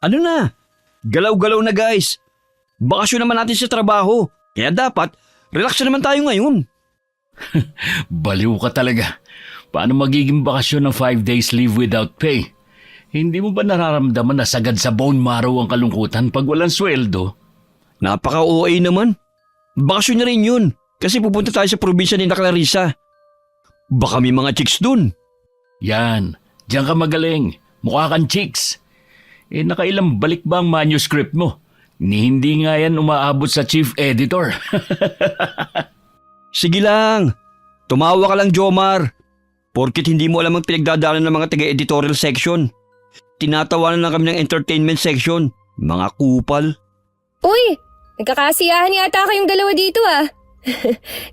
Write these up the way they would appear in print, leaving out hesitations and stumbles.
Ano na? Galaw-galaw na guys. Bakasyon naman natin sa trabaho. Kaya dapat, relax na naman tayo ngayon. Baliw ka talaga. Paano magiging bakasyon ng 5 days leave without pay? Hindi mo ba nararamdaman na sagad sa bone marrow ang kalungkutan pag walang sweldo? Napaka-OA naman. Bakasyon na rin yun. Kasi pupunta tayo sa probinsya ni Clarissa. Baka may mga chicks dun. Yan, diyan ka magaling. Mukha kang chicks. Nakailang balik ba ang manuscript mo? Hindi nga yan umaabot sa chief editor. Sige lang. Tumawa ka lang, Jomar. Porkit hindi mo alam ang pinagdadaanan ng mga taga-editorial section. Tinatawanan lang kami ng entertainment section. Mga kupal. Uy, nagkakasiyahan yata kayong dalawa dito ah.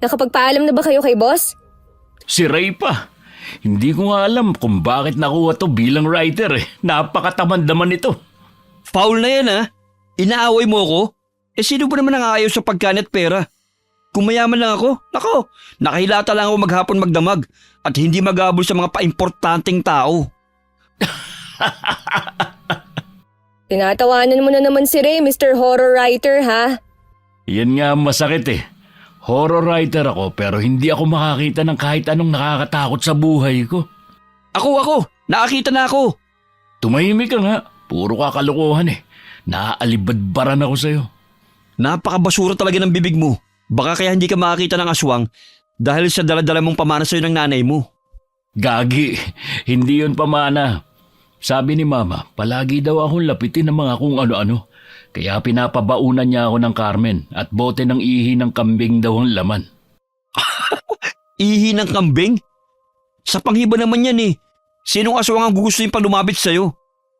Nakapagpaalam na ba kayo kay boss? Si Ray pa. Hindi ko nga alam kung bakit nakuha to bilang writer eh. Napakatamad naman ito. Foul na yan ha. Inaaway mo ko? Sino ba naman ang ayaw sa pagkain at pera? Kung mayaman lang ako, nako, nakahilata lang ako maghapon magdamag at hindi maghabol sa mga paimportanteng tao. Tinatawanan mo na naman si Ray, Mr. Horror Writer ha? Yan nga ang masakit eh. Horror writer ako pero hindi ako makakita ng kahit anong nakakatakot sa buhay ko. Ako, nakakita na ako. Tumahimik ka nga. Puro kakalukuhan eh. Naaalibadbaran ako sa'yo. Napakabasura talaga ng bibig mo. Baka kaya hindi ka makakita ng aswang dahil sa daladala mong pamana sa'yo ng nanay mo. Gagi, hindi yun pamana. Sabi ni Mama, palagi daw akong lapitin ng mga kung ano-ano. Kaya pinapabaunan niya ako ng Carmen at bote ng ihi ng kambing daw ang laman. Ihi ng kambing? Sa panghiba naman yan eh. Sinong aswang ang gugustuhin pa lumapit sa'yo?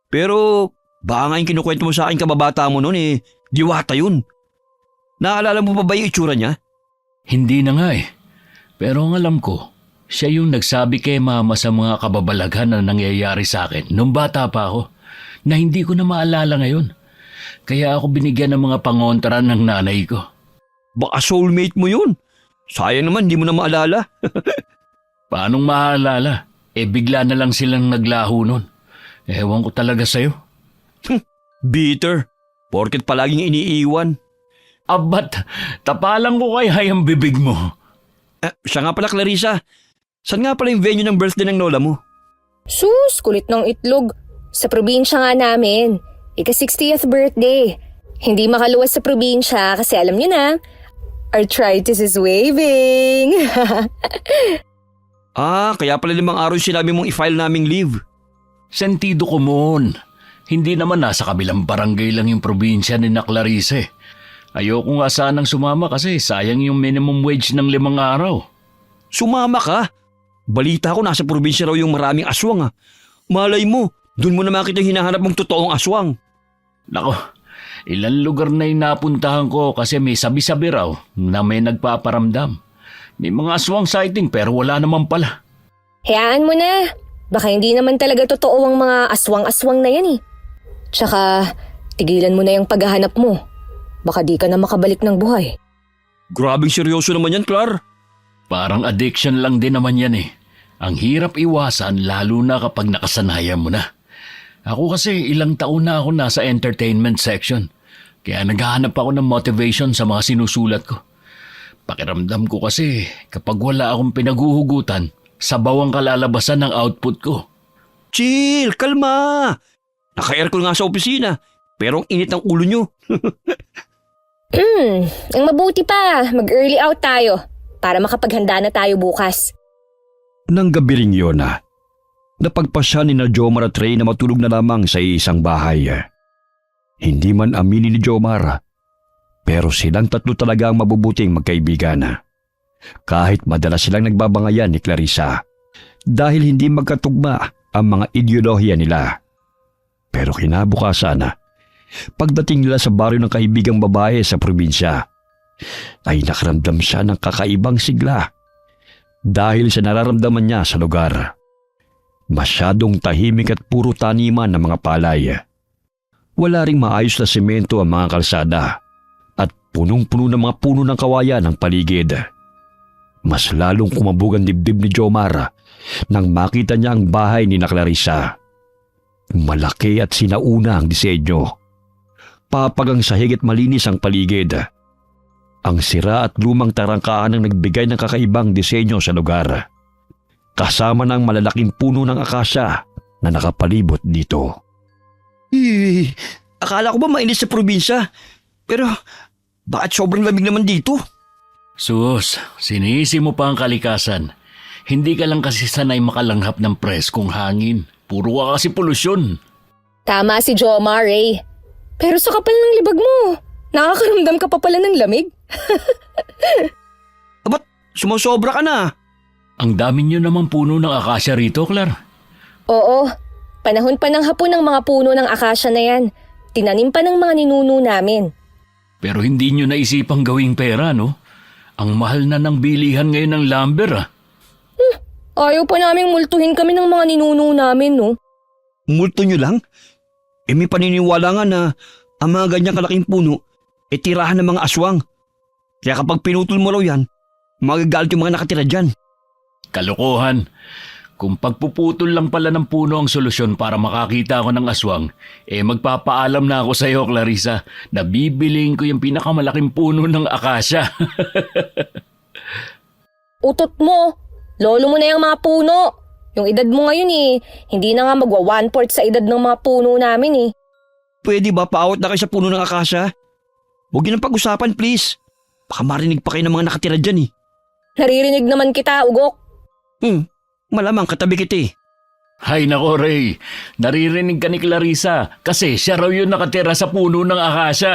Pero baka nga yung kinukwento mo sa akin kababata mo noon eh, diwata yun. Naalala mo pa ba yung itsura niya? Hindi na nga eh. Pero ang alam ko, siya yung nagsabi kay Mama sa mga kababalaghan na nangyayari sa akin nung bata pa ako na hindi ko na maalala ngayon. Kaya ako binigyan ng mga pangontra ng nanay ko. Baka soulmate mo yun. Sayang naman, di mo na maalala. Paanong maalala? Bigla na lang silang naglaho nun. Ewan ko talaga sa'yo. Bitter. Porket palaging iniiwan. Abat, tapalang ko kay ang bibig mo. Siya nga pala, Clarissa. Saan nga pala yung venue ng birthday ng lola mo? Sus, kulit ng itlog. Sa probinsya nga namin. Ika-60th birthday. Hindi makaluwas sa probinsya kasi alam niyo na, arthritis is waving. Kaya pala 5 araw sinabi mong i-file naming leave. Sentido ko mon. Hindi naman nasa kabilang barangay lang yung probinsya ni na Clarice. Ayoko nga sanang sumama kasi sayang yung minimum wage ng 5 araw. Sumama ka? Balita ko nasa probinsya raw yung maraming aswang. Malay mo, dun mo na makita yung hinahanap mong totoong aswang. Nako, ilang lugar na yung napuntahan ko kasi may sabi-sabi raw na may nagpaparamdam. May mga aswang sighting pero wala naman pala. Hayaan mo na. Baka hindi naman talaga totoo ang mga aswang-aswang na yan eh. Tsaka, tigilan mo na yung paghahanap mo. Baka di ka na makabalik ng buhay. Grabing seryoso naman yan, Clar. Parang addiction lang din naman yan eh. Ang hirap iwasan lalo na kapag nakasanayan mo na. Ako kasi ilang taon na ako nasa entertainment section. Kaya naghahanap ako ng motivation sa mga sinusulat ko. Pakiramdam ko kasi kapag wala akong pinaguhugutan, sabaw ang kalalabasan ng output ko. Chill, kalma. Naka-aircon nga sa opisina, pero ang init ng ulo nyo. Ang mabuti pa, mag-early out tayo para makapaghanda na tayo bukas. Nang gabi ring yun napagpasya ni na Jomar at Ray na matulog na lamang sa isang bahay. Hindi man aminin ni Jomar, pero silang tatlo talaga ang mabubuting magkaibigan. Kahit madalas silang nagbabangayan ni Clarissa dahil hindi magkatugma ang mga ideolohiya nila. Pero kinabukasan, pagdating nila sa baryo ng kaibigang babae sa probinsya, ay nakaramdam siya ng kakaibang sigla dahil sa nararamdaman niya sa lugar. Masyadong tahimik at puro taniman ng mga palay. Wala ring maayos na semento ang mga kalsada at punong-puno ng mga puno ng kawayan ang paligid. Mas lalong kumabog ang dibdib ni Jomar nang makita niya ang bahay ni na Clarissa. Malaki at sinauna ang disenyo. Papagang sahig at malinis ang paligid. Ang sira at lumang tarangkaan ang nagbigay ng kakaibang disenyo sa lugar. Kasama ng malalaking puno ng akasya na nakapalibot dito. Akala ko ba mainit sa probinsya? Pero bakit sobrang lamig naman dito? Sus, sinisi mo pa ang kalikasan. Hindi ka lang kasi sanay makalanghap ng preskong hangin. Puro ka kasi polusyon. Tama si Jomar, Ray. Pero sa kapal ng libag mo, nakakaramdam ka pa pala ng lamig. Ba't sumusobra ka na? Ang dami niyo naman puno ng akasya rito, Clar. Oo, panahon pa ng hapon ng mga puno ng akasya na yan. Tinanim pa ng mga ninuno namin. Pero hindi niyo naisipang gawing pera, no? Ang mahal na ng bilihan ngayon ng lumber, ah. Ayaw pa naming multuhin kami ng mga ninuno namin, no? Multo nyo lang? May paniniwala nga na ang mga ganyang kalaking puno tirahan ng mga aswang. Kaya kapag pinutol mo raw yan, magagalit yung mga nakatira dyan. Kalokohan. Kung pagpuputol lang pala ng puno ang solusyon para makakita ako ng aswang, magpapaalam na ako sa iyo, Clarissa, na bibiliin ko yung pinakamalaking puno ng akasya. Utot mo! Lolo mo na yung mga puno! Yung edad mo ngayon hindi na nga magwa 1/4 sa edad ng mga puno namin Pwede ba paawat na kayo sa puno ng akasya? Huwag yun ang pag-usapan, please. Baka marinig pa kayo ng mga nakatira dyan Naririnig naman kita, Ugok. Malamang katabi kita Hay nako, Ray. Naririnig ka ni Clarissa kasi siya raw yung nakatira sa puno ng akasya.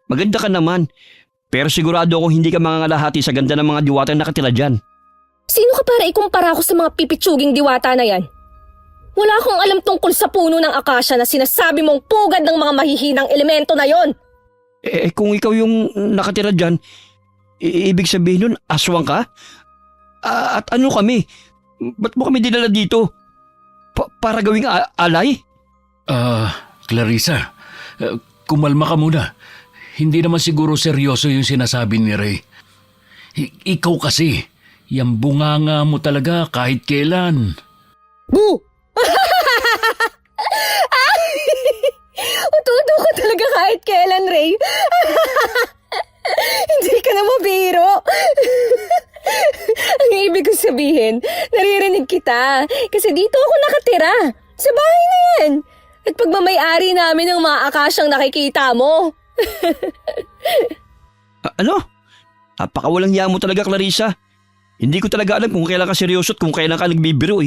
Maganda ka naman. Pero sigurado akong hindi ka mangangalahati sa ganda ng mga diwatang nakatira dyan. Sino ka para ikumpara ko sa mga pipitsuging diwata na yan? Wala akong alam tungkol sa puno ng akasya na sinasabi mong pugad ng mga mahihinang elemento na yon. Kung ikaw yung nakatira dyan, ibig sabihin nun, aswang ka? At ano kami? Ba't mo kami dinala dito? Para gawing alay? Clarissa, kumalma ka muna. Hindi naman siguro seryoso yung sinasabi ni Ray. Ikaw kasi, yung bunganga mo talaga kahit kailan. Boo! Ututo ko talaga kahit kailan, Ray. Hindi ka na mabiro. Ang ibig ko sabihin, naririnig kita. Kasi dito ako nakatira. Sa bahay na yan. At pagmamayari namin ng mga akasyang nakikita mo. Ano? Napakawalang hiya mo talaga, Clarissa. Hindi ko talaga alam kung kailan ka seryoso at kung kailan ka nagbibiro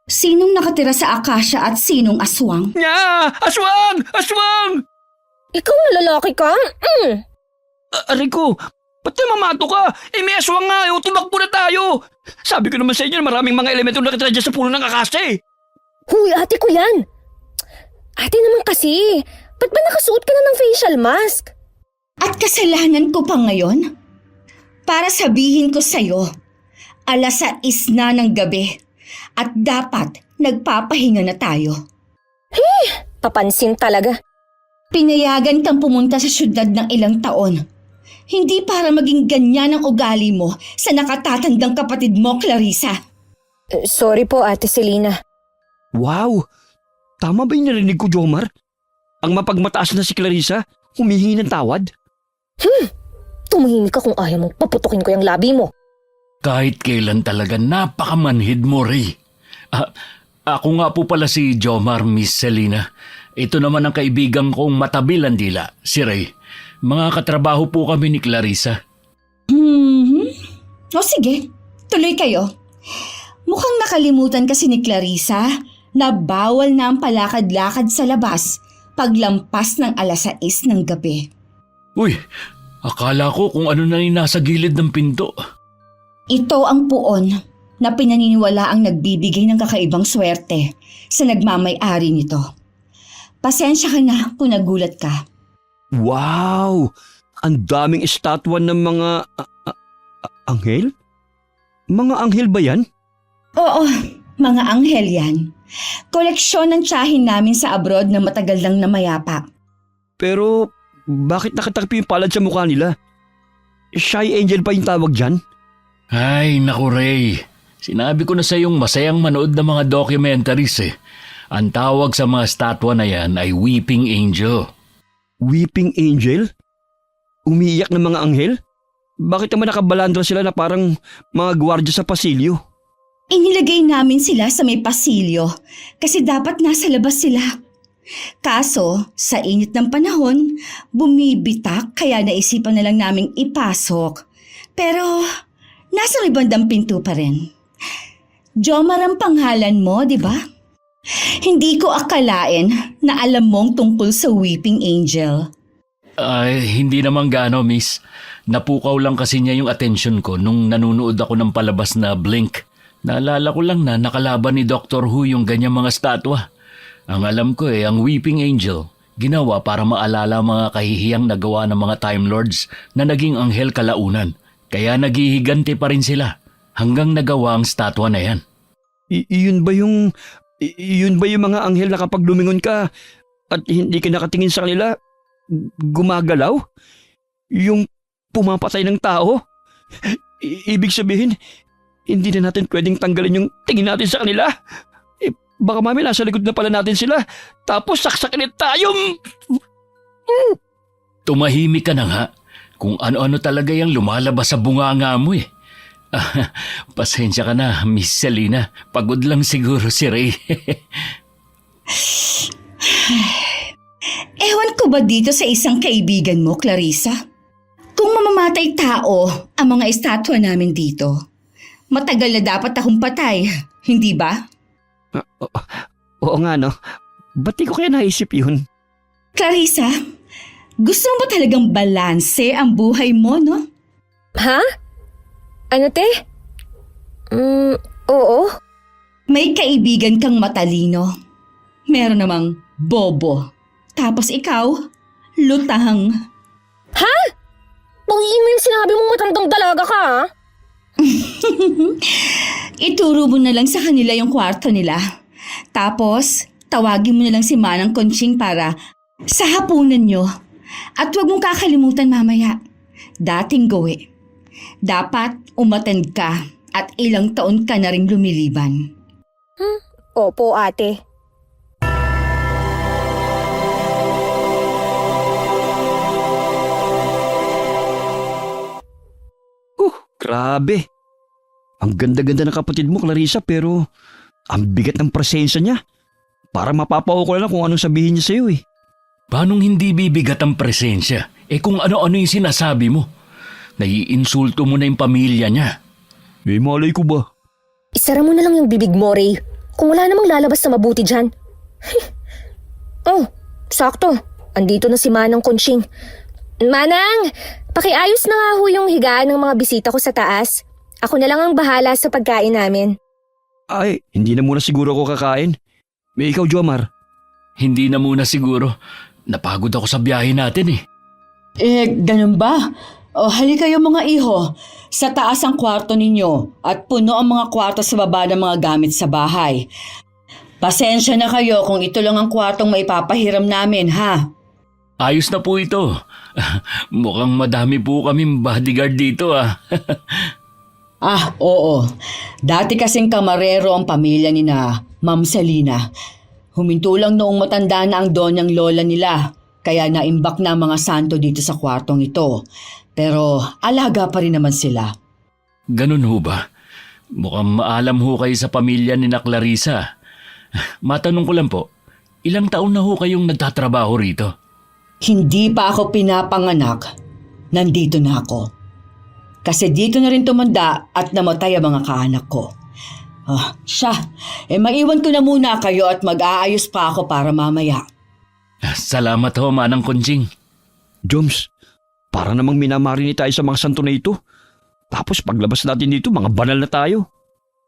Sinong nakatira sa akasya at sinong aswang? Nya! Aswang! Aswang! Ikaw ang lalaki ka? Aray ko, ba't namamato ka? May aswang nga, tumakbo na tayo. Sabi ko naman sa inyo na maraming mga elemento nakatira dyan sa puno ng akasya Huy, ate ko yan. Ate naman kasi, ba't ba nakasuot ka na ng facial mask? At kasalanan ko pa ngayon? Para sabihin ko sa'yo, 6:00 na ng gabi at dapat nagpapahinga na tayo. Papansin talaga. Pinayagan kang pumunta sa syudad ng ilang taon. Hindi para maging ganyan ang ugali mo sa nakatatandang kapatid mo, Clarissa. Sorry po, Ate Selena. Wow! Tama ba yung narinig ko, Jomar? Ang mapagmataas na si Clarissa, humihingi ng tawad? Tumahimik ka kung ayaw mong paputukin ko yung labi mo. Kahit kailan talaga napakamanhid mo, Ray. Ako nga po pala si Jomar, Miss Selena. Ito naman ang kaibigan kong matabil ang dila, si Ray. Mga katrabaho po kami ni Clarissa. O sige, tuloy kayo. Mukhang nakalimutan kasi ni Clarissa na bawal na ang palakad-lakad sa labas paglampas ng 6:00 ng gabi. Uy, akala ko kung ano na yung nasa gilid ng pinto. Ito ang puon na pinaniniwala ang nagbibigay ng kakaibang swerte sa nagmamay-ari nito. Pasensya ka na kung nagulat ka. Wow! Ang daming estatwa ng mga anghel? Mga anghel ba yan? Oo, mga anghel yan. Koleksyon ng tiyahin namin sa abroad na matagal lang namayapa. Pero bakit nakatakpi yung palad sa mukha nila? Shy angel pa yung tawag dyan? Ay, naku Ray. Sinabi ko na sa yung masayang manood ng mga documentaries eh. Ang tawag sa mga statwa na yan ay Weeping Angel. Weeping Angel? Umiiyak ng mga anghel? Bakit naman nakabalandra sila na parang mga gwardya sa pasilyo? Inilagay namin sila sa may pasilyo kasi dapat nasa labas sila. Kaso, sa init ng panahon, bumibitak kaya naisipan na lang naming ipasok. Pero, nasa may bandang pinto pa rin. Jomar ang panghalan mo, di ba? Hindi ko akalain na alam mong tungkol sa Weeping Angel. Ay, hindi naman gaano, miss. Napukaw lang kasi niya yung atensyon ko nung nanonood ako ng palabas na Blink. Naalala ko lang na nakalaban ni Doctor Who yung ganyang mga statwa. Ang alam ko ang Weeping Angel, ginawa para maalala mga kahihiyang nagawa ng mga Time Lords na naging anghel kalaunan. Kaya naghihiganti pa rin sila hanggang nagawa ang statwa na yan. Iyon ba yung mga anghel na kapag lumingon ka at hindi ka nakatingin sa kanila, gumagalaw? Yung pumapatay ng tao? Ibig sabihin, hindi na natin pwedeng tanggalin yung tingin natin sa kanila? Baka mami nasa likod na pala natin sila, tapos saksakin tayo. Tumahimik ka na nga. Kung ano-ano talaga yung lumalabas sa bunganga mo eh. Pasensya ka na, Miss Selena. Pagod lang siguro si Ray. Ewan ko ba dito sa isang kaibigan mo, Clarissa? Kung mamamatay tao ang mga estatwa namin dito, matagal na dapat akong patay, hindi ba? Oo nga no, ba't di ko kaya naisip yun? Clarissa, gusto mo ba talagang balanse ang buhay mo, no? Ha? Ano te? Oo. May kaibigan kang matalino. Meron namang bobo. Tapos ikaw, lutang. Ha? Pangiin mo yung sinabi mong matandang dalaga ka, ha? Ituro mo na lang sa kanila yung kwarto nila. Tapos, tawagin mo na lang si Manang Conching para sa hapunan nyo. At huwag mong kakalimutan mamaya. Dating gawi. Dapat umattend ka at ilang taon ka na rin lumiliban. Opo, ate. Grabe. Ang ganda-ganda ng kapatid mo, Clarissa, pero ang bigat ng presensya niya. Para mapapao ko lang kung anong sabihin niya sa'yo eh. Paanong hindi bibigat ang presensya? Kung ano-ano yung sinasabi mo. Naiinsulto mo na yung pamilya niya. Malay ko ba? Isara mo na lang yung bibig mo, Ray. Kung wala namang lalabas na mabuti dyan. Oh, sakto. Andito na si Manang Conching. Manang, pakiayos na nga ho yung higaan ng mga bisita ko sa taas. Ako na lang ang bahala sa pagkain namin. Ay, hindi na muna siguro ako kakain. May ikaw, Jomar. Hindi na muna siguro. Napagod ako sa biyahe natin eh. Ganun ba? O halika kayo mga iho. Sa taas ang kwarto ninyo at puno ang mga kwarto sa baba ng mga gamit sa bahay. Pasensya na kayo kung ito lang ang kwartong maipapahiram namin, ha? Ayos na po ito. Mukhang madami po kaming bodyguard dito Oo. Dati kasing kamarero ang pamilya ni na Ma'am Selena. Huminto lang noong matanda na ang donyang lola nila, kaya naimbak na ang mga santo dito sa kwartong ito. Pero alaga pa rin naman sila. Ganun ho ba? Mukhang maalam ho kayo sa pamilya ni na Clarissa. Matanong ko lang po, ilang taon na ho kayong nagtatrabaho rito? Hindi pa ako pinapanganak, nandito na ako. Kasi dito na rin tumanda at namatay ang mga kaanak ko. Maiwan ko na muna kayo at mag-aayos pa ako para mamaya. Salamat ho, Manang Conching. Joms, para namang minamarini tayo sa mga santo na ito. Tapos paglabas natin dito, mga banal na tayo.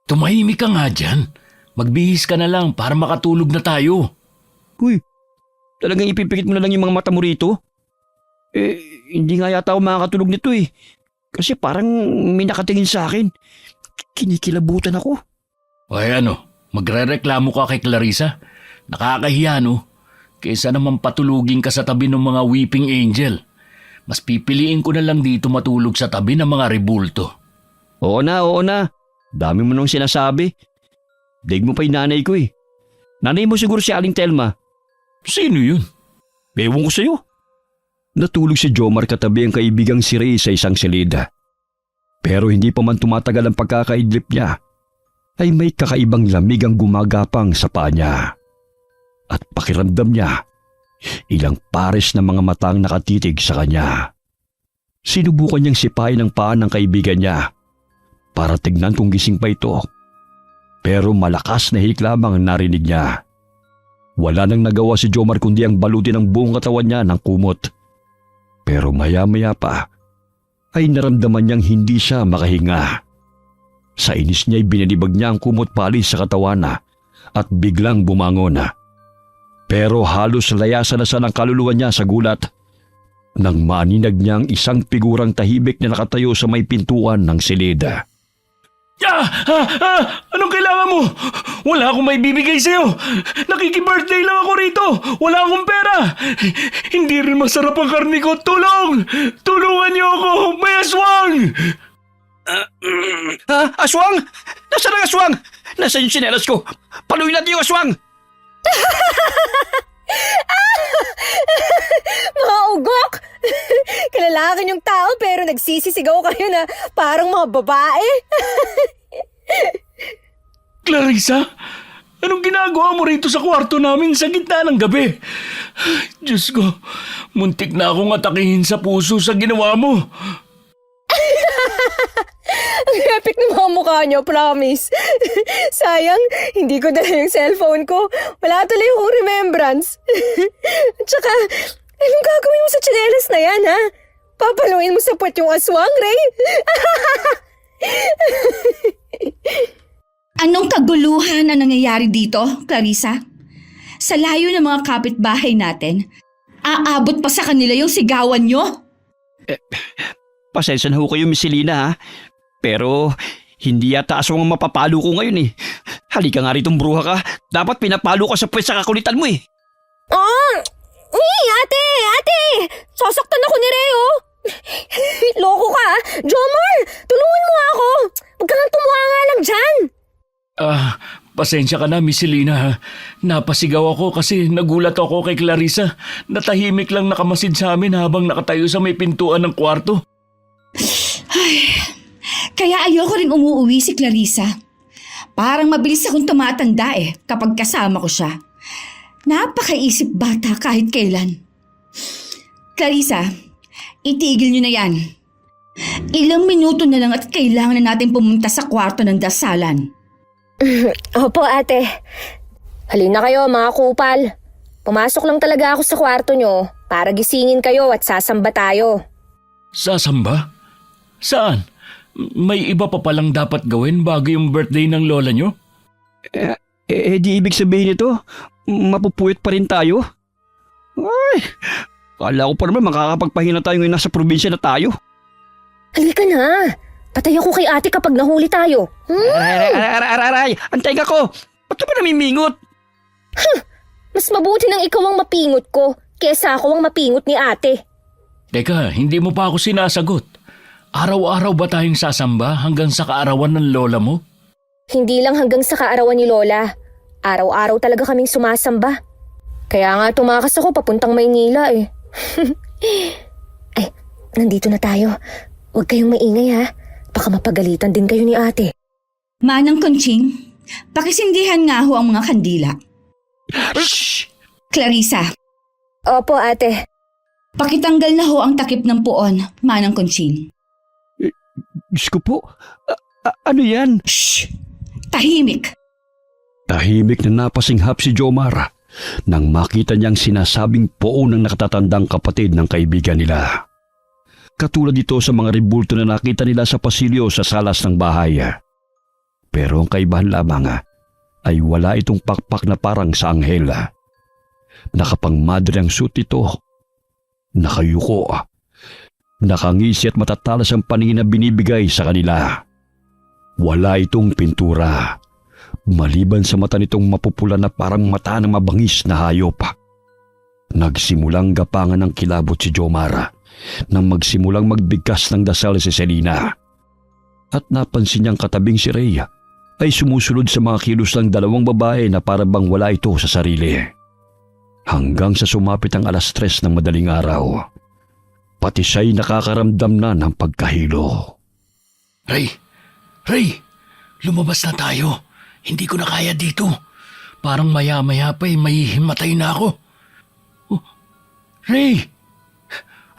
Tumahimik ka nga dyan. Magbihis ka na lang para makatulog na tayo. Uy, talagang ipipikit mo na lang yung mga mata mo rito? Hindi nga yata ako makakatulog nito eh. Kasi parang may nakatingin sa akin. Kinikilabutan ako. Ay magrereklamo ka kay Clarissa? Nakakahiya no? Kaysa naman patulugin ka sa tabi ng mga Weeping Angel. Mas pipiliin ko na lang dito matulog sa tabi ng mga rebulto. Oo na. Dami mo nang sinasabi. Daig mo pa yung nanay ko eh. Nanay mo siguro si Aling Telma. Sino yun? Ewan ko sa'yo. Natulog si Jomar katabi ang kaibigang si Ray sa isang silid. Pero hindi pa man tumatagal ang pagkakaidlip niya, ay may kakaibang lamig ang gumagapang sa paa niya. At pakiramdam niya, ilang pares na mga matang nakatitig sa kanya. Sinubukan niyang sipain ang paa ng kaibigan niya para tignan kung gising pa ito. Pero malakas na hik lamang ang narinig niya. Wala nang nagawa si Jomar kundi ang balutin ang buong katawan niya ng kumot. Pero maya-maya pa ay naramdaman niyang hindi siya makahinga. Sa inis niya ay binalibag niya ang kumot palis sa katawan at biglang bumangon. Pero halos layasan na sa ng kaluluwa niya sa gulat nang maaninag niya ang isang figurang tahimik na nakatayo sa may pintuan ng silid. Anong kailangan mo? Wala akong may bibigay sa'yo. Nakiki-birthday lang ako rito. Wala akong pera. Hindi rin masarap ang karne ko. Tulong! Tulungan niyo ako! May aswang! Aswang? Nasaan ang aswang? Nasaan yung sinelas ko? Paluin natin yung aswang! Mga ugok! Kalalakan yung tao pero nagsisisigaw kayo na parang mga babae. Clarissa, anong ginagawa mo rito sa kwarto namin sa gitna ng gabi? Diyos ko, muntik na akong atakihin sa puso sa ginawa mo. Ang epic ng mga mukha nyo, promise. Sayang, hindi ko dala yung cellphone ko. Wala tuloy yung remembrance. Tsaka, anong gagawin mo sa tsinelas na yan, ha? Papaluin mo sa puwet yung aswang, Ray? Anong kaguluhan ang nangyayari dito, Clarissa? Sa layo ng mga kapitbahay natin, aabot pa sa kanila yung sigawan nyo? Pasensya na ho kayo, Miss Selena ha. Pero hindi yata aswang ang mapapalo ko ngayon eh. Halika nga ritong bruha ka. Dapat pinapalo ka sa puwet sa kakulitan mo eh. Ate! Sasaktan ako ni Ray, oh! Loko ka, ah. Jomar! Tulungan mo ako! Huwag kang tumuha nga lang dyan! Pasensya ka na, Miss Selena. Napasigaw ako kasi nagulat ako kay Clarissa. Natahimik lang nakamasid sa amin habang nakatayo sa may pintuan ng kwarto. Kaya ayoko rin umuwi si Clarissa. Parang mabilis akong tumatanda kapag kasama ko siya. Napakaisip bata kahit kailan. Clarissa, itigil niyo na yan. Ilang minuto na lang at kailangan na natin pumunta sa kwarto ng dasalan. Opo, ate. Halina kayo, mga kupal. Pumasok lang talaga ako sa kwarto nyo para gisingin kayo at sasamba tayo. Sasamba? Saan? May iba pa palang dapat gawin bago yung birthday ng lola nyo? Di ibig sabihin nito, mapupuyat pa rin tayo? Ay, kala ko pa naman makakapagpahinga tayo ngayon nasa probinsya na tayo. Halika na. Patay ako kay ate kapag nahuli tayo. Aray, antay ka ko. Ba't ka ba namimingot? Mas mabuti nang ikaw ang mapingot ko kesa ako ang mapingot ni ate. Teka, hindi mo pa ako sinasagot. Araw-araw ba tayong sasamba hanggang sa kaarawan ng lola mo? Hindi lang hanggang sa kaarawan ni Lola. Araw-araw talaga kaming sumasamba. Kaya nga tumakas ako papuntang Maynila eh. Ay, nandito na tayo. Huwag kayong maingay ha. Baka mapagalitan din kayo ni ate. Manang Conching, pakisindihan nga ho ang mga kandila. Shh! Clarissa, Opo, ate. pakitanggal na ho ang takip ng puon, Manang Conching. Diyos ko po, ano yan? Shh! Tahimik! Tahimik na napasinghap si Jomar nang makita niyang sinasabing poon ng nakatatandang kapatid ng kaibigan nila. Katulad dito sa mga rebulto na nakita nila sa pasilyo sa salas ng bahay. Pero ang kaibahan lamang ay wala itong pakpak na parang sa anghel. Nakapangmadre ang suit ito. Nakayuko. Nakangisi at matatalas ang paningin na binibigay sa kanila. Wala itong pintura. Maliban sa mata nitong mapupula na parang mata ng mabangis na hayop. Nagsimulang gapangan ng kilabot si Jomar nang magsimulang magbigkas ng dasal si Selena. at napansin niyang katabing si Ray ay sumusunod sa mga kilos ng dalawang babae na para bang wala ito sa sarili. Hanggang sa sumapit ang 3:00 ng madaling araw, pati siya'y nakakaramdam na ng pagkahilo. Ray! Ray! Lumabas na tayo. Hindi ko na kaya dito. Parang maya-maya pa may himatay na ako. Oh, Ray!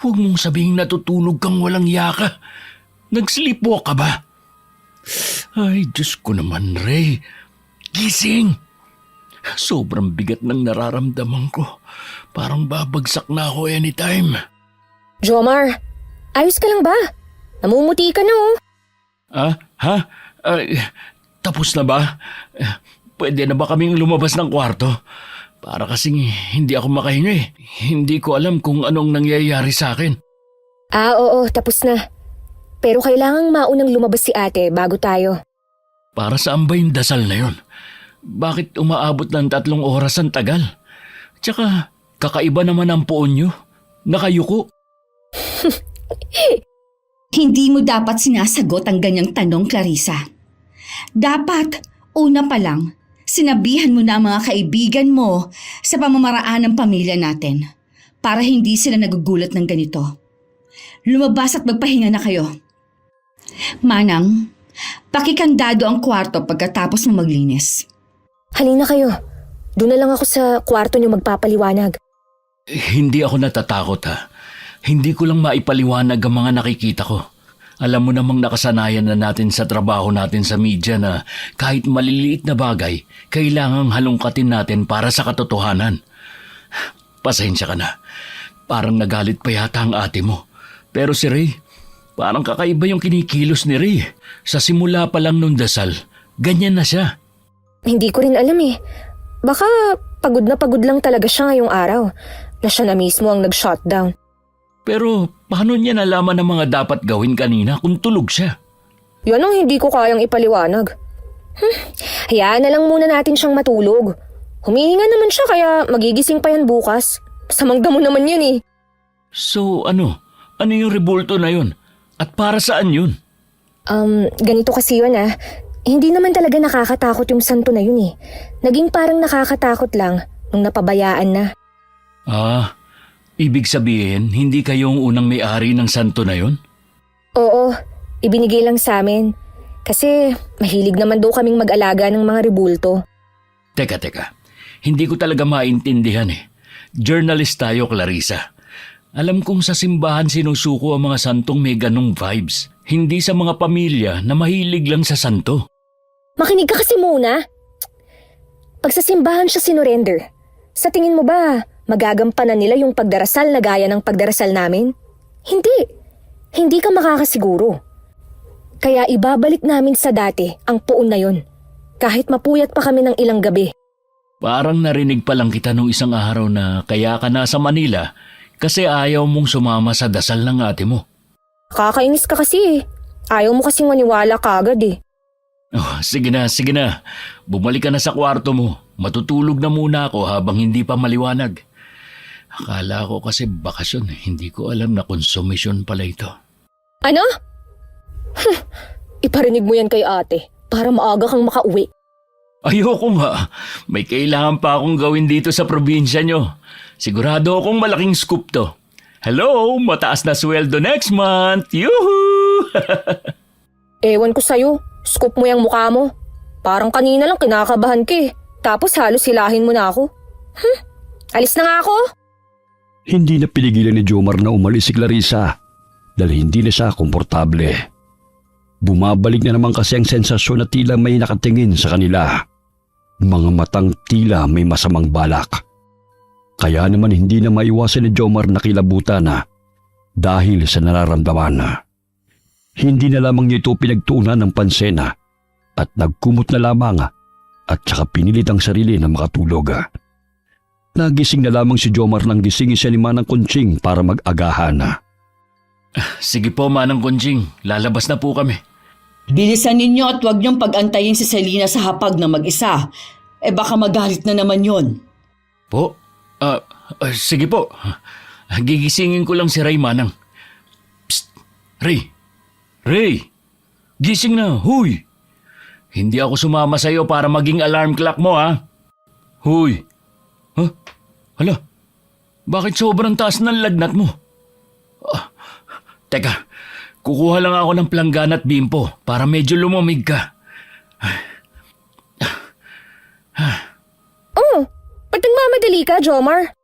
Huwag mong sabihing natutulog kang walang yaka. Nag-sleepwalk ka ba? Ay, Diyos ko naman, Ray. Gising! Sobrang bigat ng nararamdaman ko. Parang babagsak na ako anytime. Jomar, ayos ka lang ba? Namumuti ka na oh. Ha? Ay, tapos na ba? Pwede na ba kaming lumabas ng kwarto? Para kasing hindi ako makahinga eh. Hindi ko alam kung anong nangyayari sa akin. Oo, tapos na. Pero kailangang maunang lumabas si ate bago tayo. Para saan ba yung dasal na yun? Bakit umaabot ng 3 oras ang tagal? Tsaka kakaiba naman ang poon nyo. Nakayuko. Hindi mo dapat sinasagot ang ganyang tanong, Clarissa. Dapat, una pa lang, sinabihan mo na ang mga kaibigan mo sa pamamaraan ng pamilya natin para hindi sila nagugulat ng ganito. Lumabas at magpahinga na kayo. Manang, pakikandado ang kwarto pagkatapos mo maglinis. Halina kayo. Doon na lang ako sa kwarto niyo magpapaliwanag. Hindi ako natatakot ha. Hindi ko lang maipaliwanag ang mga nakikita ko. Alam mo namang nakasanayan na natin sa trabaho natin sa media na kahit maliliit na bagay, kailangang halongkatin natin para sa katotohanan. Pasensya ka na. Parang nagalit pa yata ang ate mo. Pero si Ray, parang kakaiba yung kinikilos ni Ray. Sa simula pa lang nung dasal, ganyan na siya. Hindi ko rin alam eh. Baka pagod na pagod lang talaga siya ngayong araw na siya na mismo ang nag-shutdown. Pero paano niya nalaman ang mga dapat gawin kanina kung tulog siya? Yan ang hindi ko kayang ipaliwanag. Hayaan na lang muna natin siyang matulog. Humihinga naman siya kaya magigising pa yan bukas. Samang damo naman yun eh. So ano? Ano yung rebulto na yun? At para saan yun? Ganito kasi yun ah. Hindi naman talaga nakakatakot yung santo na yun eh. Naging parang nakakatakot lang nung napabayaan na. Ah, ibig sabihin hindi kayong unang may-ari ng santo na yun? Oo, ibinigay lang sa amin. Kasi mahilig naman daw kaming mag-alaga ng mga rebulto. Teka. Hindi ko talaga maintindihan eh. Journalist tayo, Clarissa. Alam kong sa simbahan sinusuko ang mga santong may ganong vibes. Hindi sa mga pamilya na mahilig lang sa santo. Makinig ka kasi muna. Pag sa simbahan siya sinurrender, sa tingin mo ba magagampanan nila yung pagdarasal na gaya ng pagdarasal namin? Hindi. Hindi ka makakasiguro. Kaya ibabalik namin sa dati ang puon na yun. Kahit mapuyat pa kami ng ilang gabi. Parang narinig pa lang kita nung isang araw na kaya ka nasa Manila kasi ayaw mong sumama sa dasal ng ate mo. Kakainis ka kasi eh. Ayaw mo kasing maniwala kagad eh. Oh, sige na. Bumalik ka na sa kwarto mo. Matutulog na muna ako habang hindi pa maliwanag. Akala ko kasi bakasyon. Hindi ko alam na konsumisyon pala ito. Ano? Iparinig mo yan kay ate para maaga kang makauwi. Ayoko nga. May kailangan pa akong gawin dito sa probinsya nyo. Sigurado akong malaking scoop to. Hello, mataas na sweldo next month. Yuhu! Ewan ko sa'yo. Scoop mo yung mukha mo. Parang kanina lang kinakabahan ka eh. Tapos halos hilahin mo na ako. Alis na nga ako. Hindi na pinigilan ni Jomar na umalis si Clarissa dahil hindi na siya komportable. Bumabalik na naman kasi ang sensasyon na tila may nakatingin sa kanila. Mga matang tila may masamang balak. Kaya naman hindi na maiwasan ni Jomar na kilabutan na dahil sa nararamdaman na. Hindi na lamang niya ito pinagtuunan ng pansena at nagkumot na lamang at saka pinilit ang sarili na makatulog. Nagising na lamang si Jomar nang gisingin siya ni Manang Kunching para mag-agahan. Sige po, Manang Kunching. Lalabas na po kami. Bilisan ninyo at huwag niyong pag-antayin si Selena sa hapag na mag-isa. Baka magalit na naman yon. Po? Sige po. Gigisingin ko lang si Ray, Manang. Psst! Ray! Gising na, huy! Hindi ako sumama sa'yo para maging alarm clock mo, ha? Huy! Huh? Hala, bakit sobrang taas ng lagnat mo? Teka, kukuha lang ako ng planggana at bimpo para medyo lumamig ka. Oh, ba't nagmamadali ka, Jomar?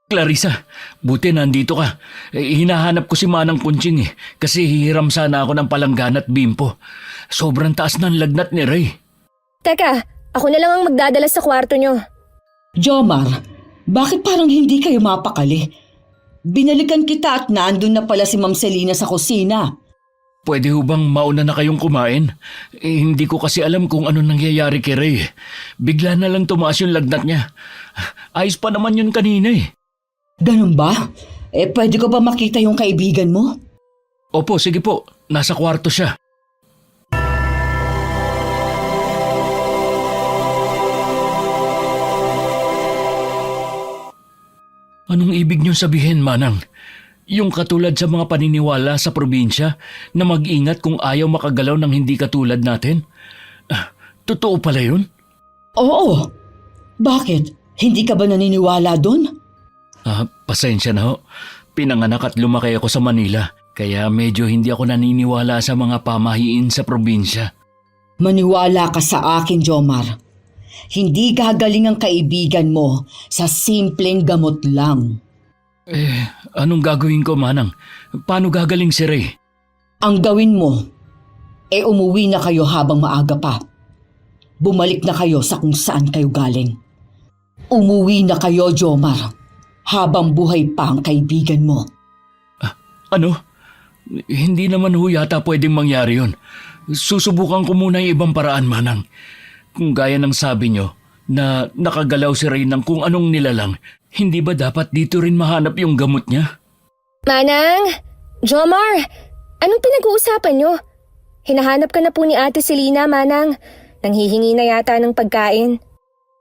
Clarissa, buti nandito ka. Hinahanap ko si Manang Punching kasi hihiram sana ako ng palanggana at bimpo. Sobrang taas ng lagnat ni Ray. Teka, ako na lang ang magdadala sa kwarto nyo. Jomar, bakit parang hindi kayo mapakali? Binalikan kita at nandun na pala si Ma'am Selena sa kusina. Pwede ho bang mauna na kayong kumain? Hindi ko kasi alam kung ano nangyayari kay Ray. Bigla na lang tumaas yung lagnat niya. Ayos pa naman yun kanina eh. Ganun ba? Pwede ko ba makita yung kaibigan mo? Opo, sige po. Nasa kwarto siya. Anong ibig niyong sabihin, Manang? Yung katulad sa mga paniniwala sa probinsya na mag-ingat kung ayaw makagalaw ng hindi katulad natin? Totoo pala yun? Oo. Bakit? Hindi ka ba naniniwala doon? Pasensya na ho. Pinanganak at lumaki ako sa Manila, kaya medyo hindi ako naniniwala sa mga pamahiin sa probinsya. Maniwala ka sa akin, Jomar. Hindi gagaling ang kaibigan mo sa simpleng gamot lang. Anong gagawin ko, Manang? Paano gagaling si Ray? Ang gawin mo, umuwi na kayo habang maaga pa. Bumalik na kayo sa kung saan kayo galing. Umuwi na kayo, Jomar, habang buhay pa ang kaibigan mo. Ano? Hindi naman ho yata pwedeng mangyari yun. Susubukan ko muna yung ibang paraan, Manang. Kung gaya ng sabi nyo, na nakagalaw si Ray ng kung anong nilalang, hindi ba dapat dito rin mahanap yung gamot niya? Manang! Jomar! Anong pinag-uusapan nyo? Hinahanap ka na po ni Ate Selena, Manang. Nanghihingi na yata ng pagkain.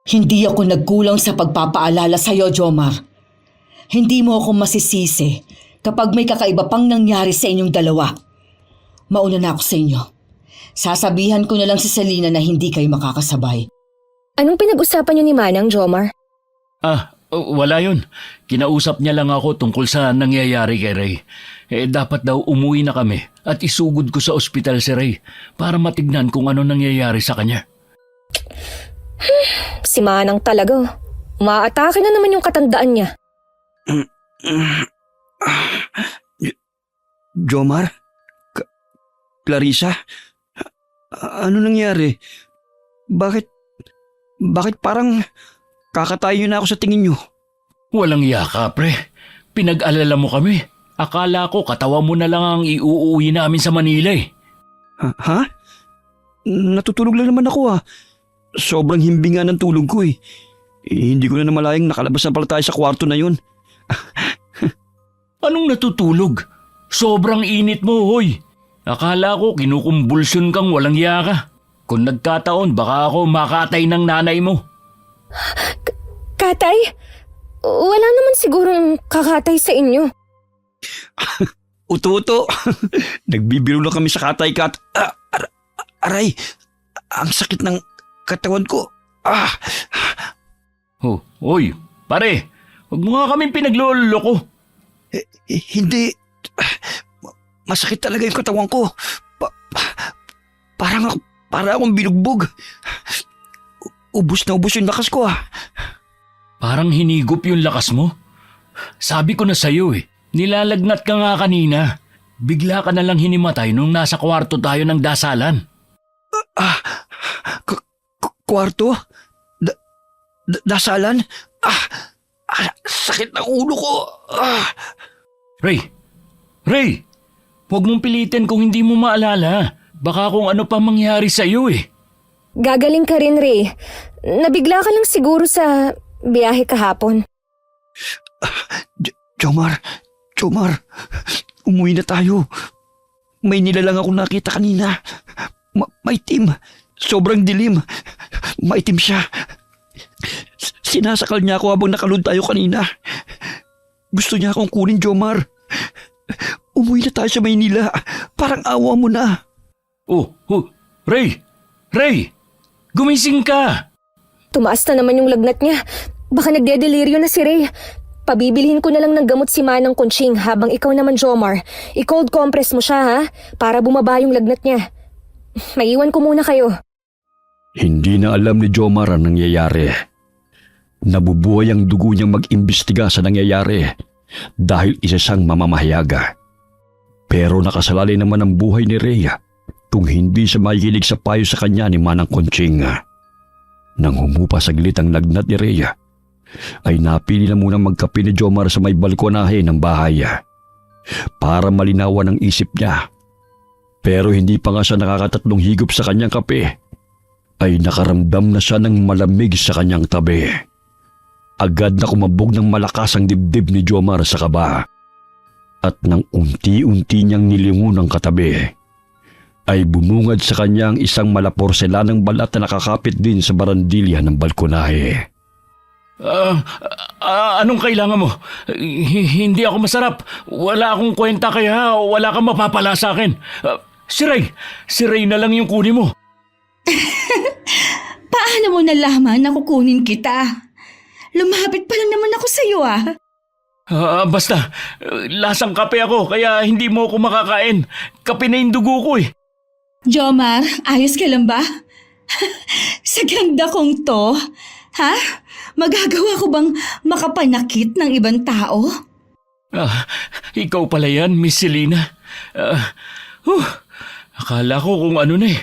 Hindi ako nagkulang sa pagpapaalala sa'yo, Jomar. Hindi mo ako masisisi kapag may kakaiba pang nangyari sa inyong dalawa. Mauna na ako sa inyo. Sasabihan ko na lang si Selena na hindi kayo makakasabay. Anong pinag-usapan nyo ni Manang, Jomar? Wala yun. Kinausap niya lang ako tungkol sa nangyayari kay Ray. Dapat daw umuwi na kami at isugod ko sa ospital si Ray para matignan kung ano nangyayari sa kanya. Si Manang talaga. Umaatake na naman yung katandaan niya. Jomar? Clarissa? Ano nangyari? Bakit parang kakatayo na ako sa tingin nyo? Walang yaka, pre. Pinag-alala mo kami. Akala ko katawa mo na lang ang iuuwi namin sa Manila eh. Ha? Natutulog lang naman ako Sobrang himbinga ng tulog ko eh. Hindi ko na namalayang nakalabas na pala tayo sa kwarto na yun. Anong natutulog? Sobrang init mo, hoy. Akala ko kinukumbulsyon kang walang yaka. Kung nagkataon, baka ako makatay ng nanay mo. Katay? Wala naman sigurong kakatay sa inyo. Uto-uto. Nagbibiro lang kami sa katay kat. Aray, ang sakit ng katawan ko. Hoy, pare. Huwag mo nga kaming pinagloloko. Hindi. Masakit talaga yung katawan ko. Parang akong binugbog. Ubus na ubus yung lakas ko Parang hinigop yung lakas mo. Sabi ko na sa'yo nilalagnat ka nga kanina. Bigla ka na lang hinimatay nung nasa kwarto tayo ng dasalan. Kwarto? Dasalan? Sakit ng ulo ko. Ray! Huwag mong pilitin kung hindi mo maalala. Baka kung ano pa mangyari sa iyo Gagaling ka rin, Ray. Nabigla ka lang siguro sa biyahe kahapon. Jomar, umuwi na tayo. May nilalang akong nakita kanina. Maitim. Sobrang dilim. Maitim siya. Sinasakal niya ako habang nakalun tayo kanina. Gusto niya akong kunin, Jomar. Umuwi na tayo sa Maynila. Parang awa mo na. Ray! Ray! Gumising ka! Tumaas na naman yung lagnat niya. Baka nagde-deliryo na si Ray. Pabibilhin ko na lang ng gamot si Manang Conching habang ikaw naman, Jomar. I-cold compress mo siya, ha? Para bumaba yung lagnat niya. Maiwan ko muna kayo. Hindi na alam ni Jomar ang nangyayari. Nabubuhay ang dugo niyang mag-imbestiga sa nangyayari dahil isa siyang mamamahayaga. Pero nakasalalay naman ang buhay ni Rhea kung hindi siya makikinig sa payo sa kanya ni Manang Conching. Nang humupa saglit ang lagnat ni Rhea, ay napili na munang magkape ni Jomar sa may balkonahe ng bahay para malinawan ang isip niya. Pero hindi pa nga siya nakakatatlong higop sa kanyang kape ay nakaramdam na siya ng malamig sa kanyang tabi. Agad na kumabog ng malakas ang dibdib ni Jomar sa kaba at nang unti-unti niyang nilingon ang katabi ay bumungad sa kanya ang isang malaporselanang balat na nakakapit din sa barandilya ng balkonahe. Anong kailangan mo? Hindi ako masarap. Wala akong kwenta kaya wala kang mapapala sa akin. Si Ray na lang yung kunin mo. Paano mo nalaman na kukunin kita? Lumapit pa lang naman ako sa'yo Basta, lasang kape ako kaya hindi mo ako makakain. Kape na yung dugo ko eh. Jomar, ayos ka lang ba? Sa ganda kong to, ha? Magagawa ko bang makapanakit ng ibang tao? Ikaw pala yan, Miss Selena. Akala ko kung ano na eh.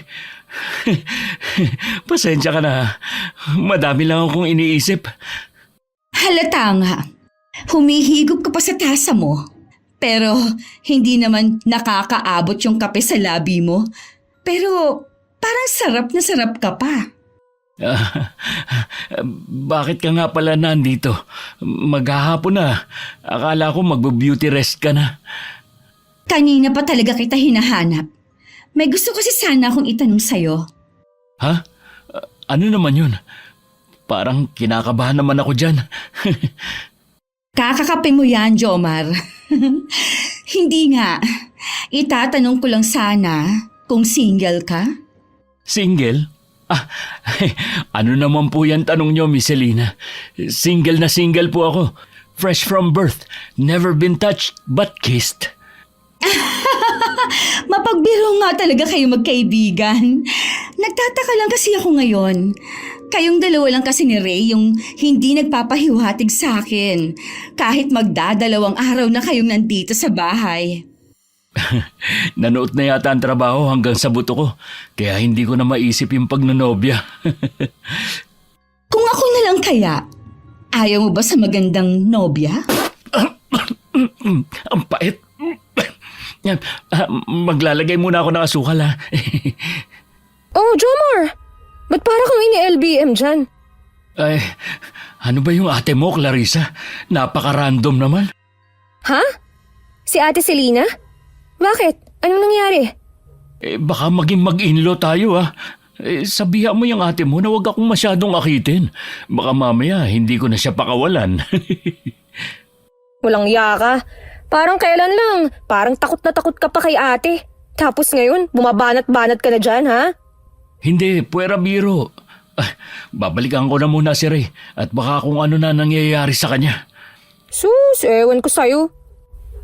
Pasensya ka na. Madami lang akong iniisip. Halata nga. Humihigop ka pa sa tasa mo. Pero hindi naman nakakaabot yung kape sa labi mo. Pero parang sarap na sarap ka pa. Bakit ka nga pala nandito? Maghahapon na. Akala ko magbo-beauty rest ka na. Kanina pa talaga kita hinahanap. May gusto kasi sana akong itanong sa'yo. Ha? Ano naman yun? Parang kinakabahan naman ako dyan. Kakakape mo yan, Jomar. Hindi nga. Itatanong ko lang sana kung single ka. Single? Ano naman po yan tanong nyo, Miss Selena? Single na single po ako. Fresh from birth. Never been touched but kissed. Mapagbiro nga talaga kayo magkaibigan. Nagtataka lang kasi ako ngayon. Kayong dalawa lang kasi ni Ray yung hindi nagpapahiwatig sa akin. Kahit magdadalawang araw na kayong nandito sa bahay. Nanood na yata ang trabaho hanggang sa buto ko. Kaya hindi ko na maisip yung pagnanobya. Kung ako na lang kaya, ayaw mo ba sa magandang nobya? Ang pait. Maglalagay muna ako ng asukal ha. Oh, Jomar! Ba't para kang ini-LBM dyan? Ay, ano ba yung ate mo, Clarissa? Napaka-random naman. Ha? Si Ate Selena? Bakit? Anong nangyari? Baka maging mag-inlo tayo ha. Sabihan mo yung ate mo na huwag akong masyadong akitin. Baka mamaya hindi ko na siya pakawalan. Walang iya ka. Parang kailan lang. Parang takot na takot ka pa kay ate. Tapos ngayon, bumabanat-banat ka na dyan, ha? Hindi, puwera biro. Babalikan ko na muna si Ray at baka kung ano na nangyayari sa kanya. Sus, ewan ko sa'yo.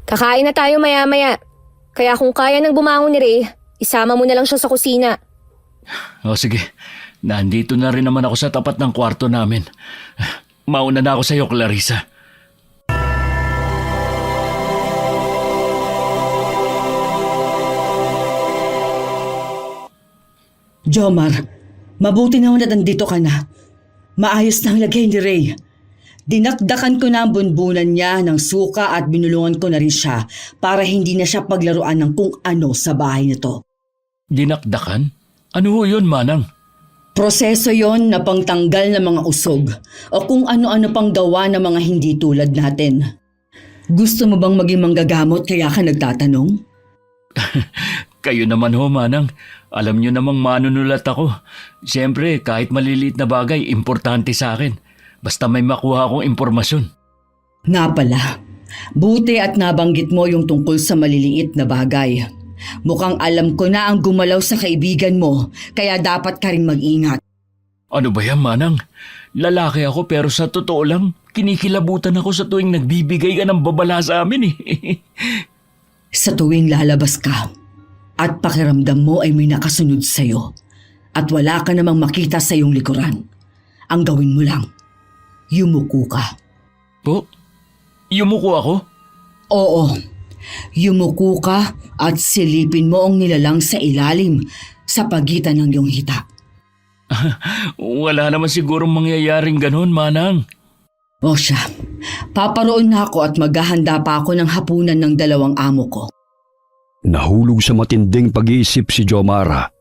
Kakain na tayo maya-maya. Kaya kung kaya nang bumangon ni Ray, isama mo na lang siya sa kusina. O sige, nandito na rin naman ako sa tapat ng kwarto namin. Mauna na ako sa iyo, Clarissa. Jomar, mabuti naman na nandito ka na. Maayos na ang lagay ni Ray. Dinakdakan ko na ang bunbunan niya ng suka at binulungan ko na rin siya para hindi na siya paglaruan ng kung ano sa bahay nito. Dinakdakan? Ano ho yun, Manang? Proseso yon na pangtanggal ng mga usog o kung ano-ano pang gawa ng mga hindi tulad natin. Gusto mo bang maging manggagamot kaya ka nagtatanong? Kayo naman ho, Manang. Alam niyo namang manunulat ako. Siyempre, kahit maliliit na bagay, importante sa akin. Basta may makuha akong impormasyon. Nga pala, buti at nabanggit mo yung tungkol sa maliliit na bagay. Mukhang alam ko na ang gumalaw sa kaibigan mo, kaya dapat ka rin mag-ingat. Ano ba yan, Manang? Lalaki ako pero sa totoo lang, kinikilabutan ako sa tuwing nagbibigay ka ng babala sa amin eh. Sa tuwing lalabas ka at pakiramdam mo ay may nakasunod sa'yo at wala ka namang makita sa iyong likuran, ang gawin mo lang, yumuko ka. Po? Yumuko ako? Oo, yumuko ka at silipin mo ang nilalang sa ilalim sa pagitan ng iyong hita. Wala naman sigurong mangyayaring ganun, Manang. O siya, paparoon na ako at maghahanda pa ako ng hapunan ng dalawang amo ko. Nahulog sa matinding pag-iisip si Jomar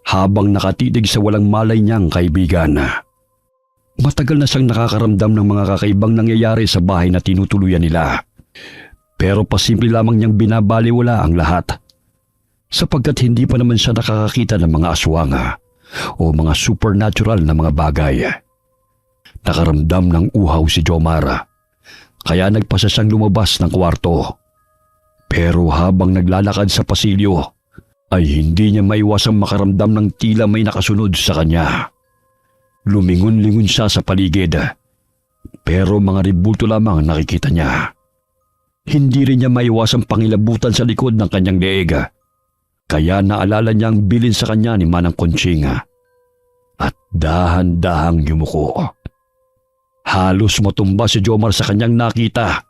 habang nakatitig sa walang malay niyang kaibigan. Matagal na siyang nakakaramdam ng mga kakaibang nangyayari sa bahay na tinutuluyan nila. Pero pasimple lamang niyang binabaliwala ang lahat sapagkat hindi pa naman siya nakakakita ng mga aswang o mga supernatural na mga bagay. Nakaramdam ng uhaw si Jomar kaya nagpasa siyang lumabas ng kwarto. Pero habang naglalakad sa pasilyo ay hindi niya maiwasang makaramdam ng tila may nakasunod sa kanya. Lumingon-lingon siya sa paligid pero mga ribulto lamang ang nakikita niya. Hindi rin niya maiwasang pangilabutan sa likod ng kanyang leeg. Kaya naalala niya ang bilin sa kanya ni Manang Conching at dahan-dahang yumuko. Halos matumba si Jomar sa kanyang nakita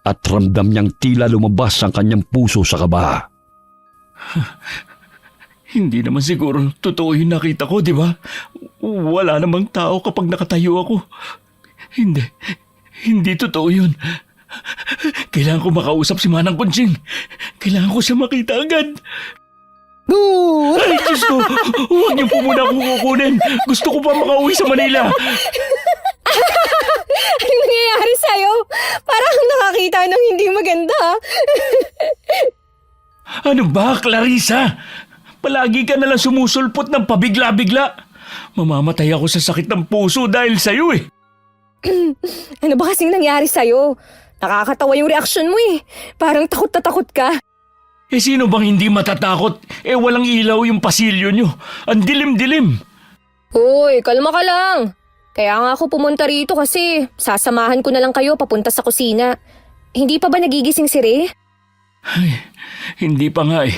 at ramdam niyang tila lumabas ang kanyang puso sa kaba. Hindi naman siguro totoo yung nakita ko, di ba? Wala namang tao kapag nakatayo ako. Hindi totoo yun. Kailangan ko makausap si Manang Conching. Kailangan ko siya makita agad. Boo! Ay, Diyos ko! Huwag niyo po muna akong kukunin. Gusto ko pa makauwi sa Manila. Anong nangyayari sa'yo? Parang nakakita ng hindi maganda. Ano ba, Clarissa? Palagi ka nalang sumusulpot ng pabigla-bigla. Mamamatay ako sa sakit ng puso dahil sa'yo eh. Ano ba kasing nangyari sa'yo? Nakakatawa yung reaksyon mo eh. Parang takot na takot ka. Eh sino bang hindi matatakot? Eh walang ilaw yung pasilyo nyo. Ang dilim-dilim. Uy, kalma ka lang. Kaya nga ako pumunta rito kasi sasamahan ko na lang kayo papunta sa kusina. Hindi pa ba nagigising si Ray? Ay, hindi pa nga eh.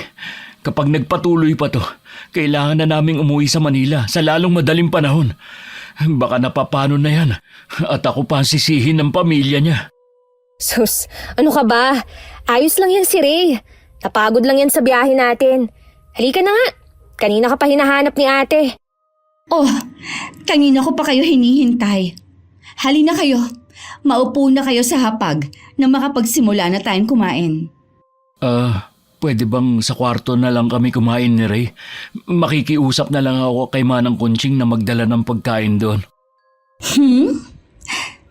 Kapag nagpatuloy pa to, kailangan na naming umuwi sa Manila sa lalong madaling panahon. Baka napapano na yan at ako pa ang sisihin ng pamilya niya. Sus, ano ka ba? Ayos lang yan si Ray. Napagod lang yan sa biyahe natin. Halika na nga. Kanina ka pa hinahanap ni ate. Oh, kanina ko pa kayo hinihintay. Halina kayo. Maupo na kayo sa hapag na makapagsimula na tayong kumain. Pwede bang sa kwarto na lang kami kumain ni Ray? Makikiusap na lang ako kay Manang Conching na magdala ng pagkain doon.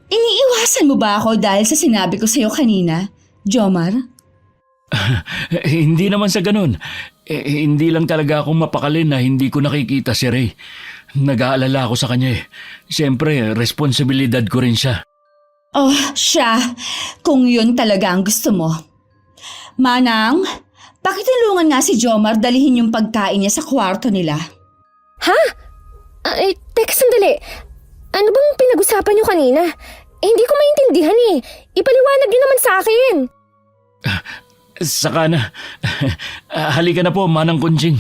Iniiwasan mo ba ako dahil sa sinabi ko sa'yo kanina, Jomar? Hindi naman sa ganun. Hindi lang talaga ako mapakali na hindi ko nakikita si Ray. Nag-aalala ako sa kanya eh. Siyempre, responsibilidad ko rin siya. Oh, siya. Kung yun talaga ang gusto mo. Manang, pakitulungan nga si Jomar dalihin yung pagkain niya sa kwarto nila. Ha? Teka sandali. Ano bang pinag-usapan niyo kanina? Hindi ko maintindihan eh. Ipaliwanag niyo naman sa akin. Saka na. Halika na po, Manang Conching.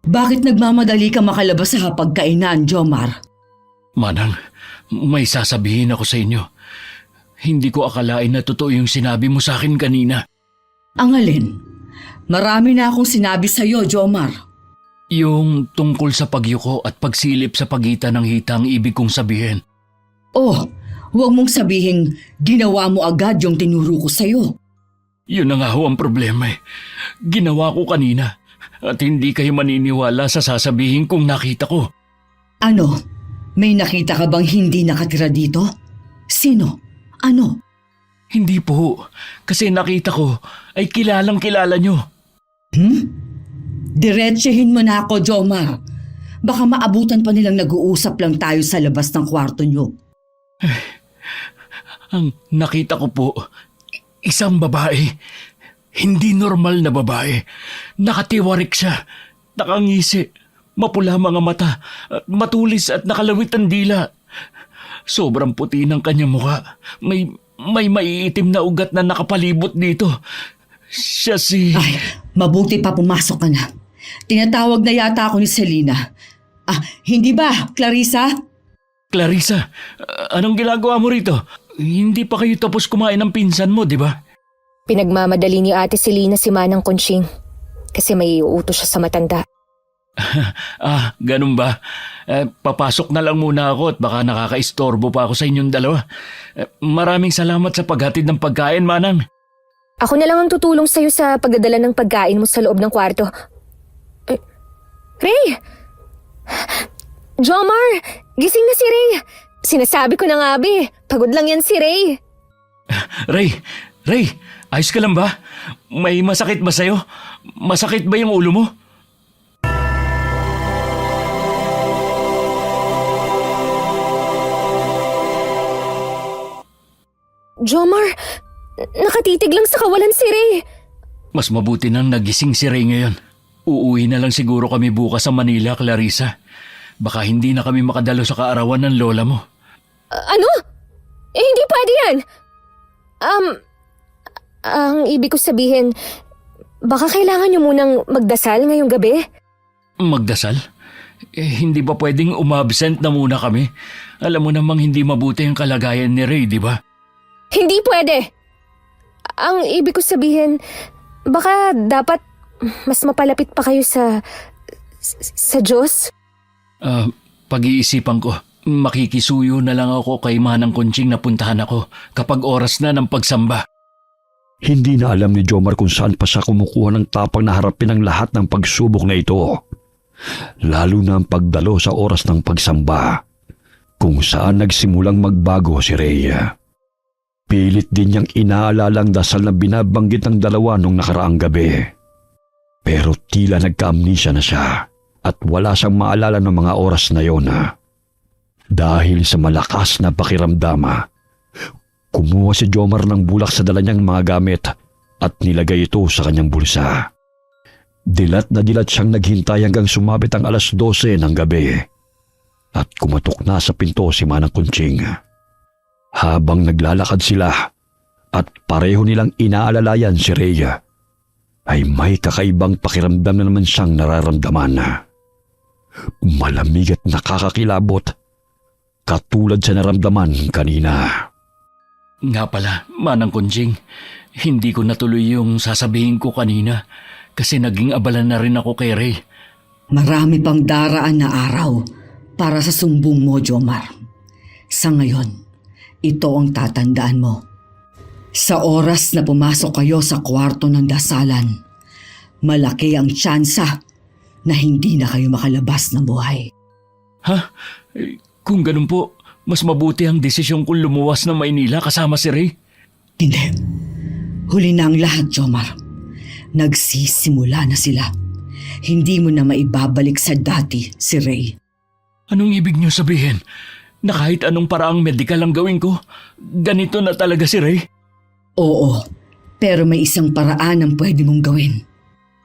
Bakit nagmamadali ka makalabas sa hapagkainan, Jomar? Manang, may sasabihin ako sa inyo. Hindi ko akalain na totoo yung sinabi mo sa akin kanina. Ang alin? Marami na akong sinabi sa iyo, Jomar. Yung tungkol sa pagyuko at pagsilip sa pagitan ng hita ang ibig kong sabihin. Oh, huwag mong sabihin ginawa mo agad yung tinuro ko sa iyo. Yun na nga ho ang problema eh. Ginawa ko kanina at hindi kayo maniniwala sa sasabihin kong nakita ko. Ano? May nakita ka bang hindi nakatira dito? Sino? Ano? Hindi po, kasi nakita ko ay kilalang kilala nyo. Diretsahin mo na ako, Jomar. Baka maabutan pa nilang nag-uusap lang tayo sa labas ng kwarto nyo. Ang nakita ko po, isang babae. Hindi normal na babae. Nakatiwarik siya, nakangisi, mapula mga mata, at matulis at nakalawit ang dila. Sobrang puti ng kanyang mukha. May maiitim na ugat na nakapalibot dito. Siya si... Ay, mabuti pa pumasok ka na. Tinatawag na yata ako ni Selena. Hindi ba, Clarissa? Clarissa, anong ginagawa mo rito? Hindi pa kayo tapos kumain ng pinsan mo, di ba? Pinagmamadali ni Ate Selena si Manang Conching kasi may iuutos siya sa matanda. Ganun ba? Papasok na lang muna ako at baka nakakaistorbo pa ako sa inyong dalawa. Maraming salamat sa paghatid ng pagkain, Manang. Ako na lang ang tutulong sa'yo sa pagdadala ng pagkain mo sa loob ng kwarto. Ray! Jomar! Gising na si Ray! Sinasabi ko na nga, Abi. Pagod lang yan si Ray. Ray, ayos ka lang ba? May masakit ba sa'yo? Masakit ba yung ulo mo? Jomar, nakatitig lang sa kawalan si Ray. Mas mabuti nang nagising si Ray ngayon. Uuwi na lang siguro kami bukas sa Manila, Clarissa. Baka hindi na kami makadalo sa kaarawan ng lola mo. Ano? Hindi pwede yan. Ang ibig ko sabihin, baka kailangan niyo munang magdasal ngayong gabi? Magdasal? Hindi ba pwedeng umabsent na muna kami? Alam mo namang hindi mabuti ang kalagayan ni Ray, di ba? Hindi pwede. Ang ibig ko sabihin, baka dapat mas mapalapit pa kayo sa Diyos? Pag-iisipan ko. Makikisuyo na lang ako kay Manang Conching na puntahan ako kapag oras na ng pagsamba. Hindi na alam ni Jomar kung saan pa siya kumukuha ng tapang na harapin ang lahat ng pagsubok na ito. Lalo na ang pagdalo sa oras ng pagsamba, kung saan nagsimulang magbago si Ray. Pilit din niyang inaalala ang dasal na binabanggit ng dalawa nung nakaraang gabi. Pero tila nagka-amnesia na siya at wala siyang maalala ng mga oras na yon. Dahil sa malakas na pakiramdama, kumuha si Jomar ng bulak sa dala niyang mga gamit at nilagay ito sa kanyang bulsa. Dilat na dilat siyang naghintay hanggang sumabit ang 12:00 ng gabi at kumatok na sa pinto si Manang Conching. Habang naglalakad sila at pareho nilang inaalalayan si Ray, ay may kakaibang pakiramdam na naman siyang nararamdaman. Malamig at nakakakilabot, katulad sa naramdaman kanina. Nga pala, Manang Conching, hindi ko natuloy yung sasabihin ko kanina kasi naging abala na rin ako kay Ray. Marami pang daraan na araw para sa sumbong mo, Jomar. Sa ngayon, ito ang tatandaan mo. Sa oras na pumasok kayo sa kwarto ng dasalan, malaki ang tsansa na hindi na kayo makalabas ng buhay. Kung ganun po, mas mabuti ang desisyon kong lumuwas ng Maynila kasama si Ray. Hindi. Huli na ang lahat, Jomar. Nagsisimula na sila. Hindi mo na maibabalik sa dati si Ray. Anong ibig niyo sabihin? Na kahit anong paraang medikal ang gawin ko, ganito na talaga si Ray? Oo, pero may isang paraan ang pwede mong gawin.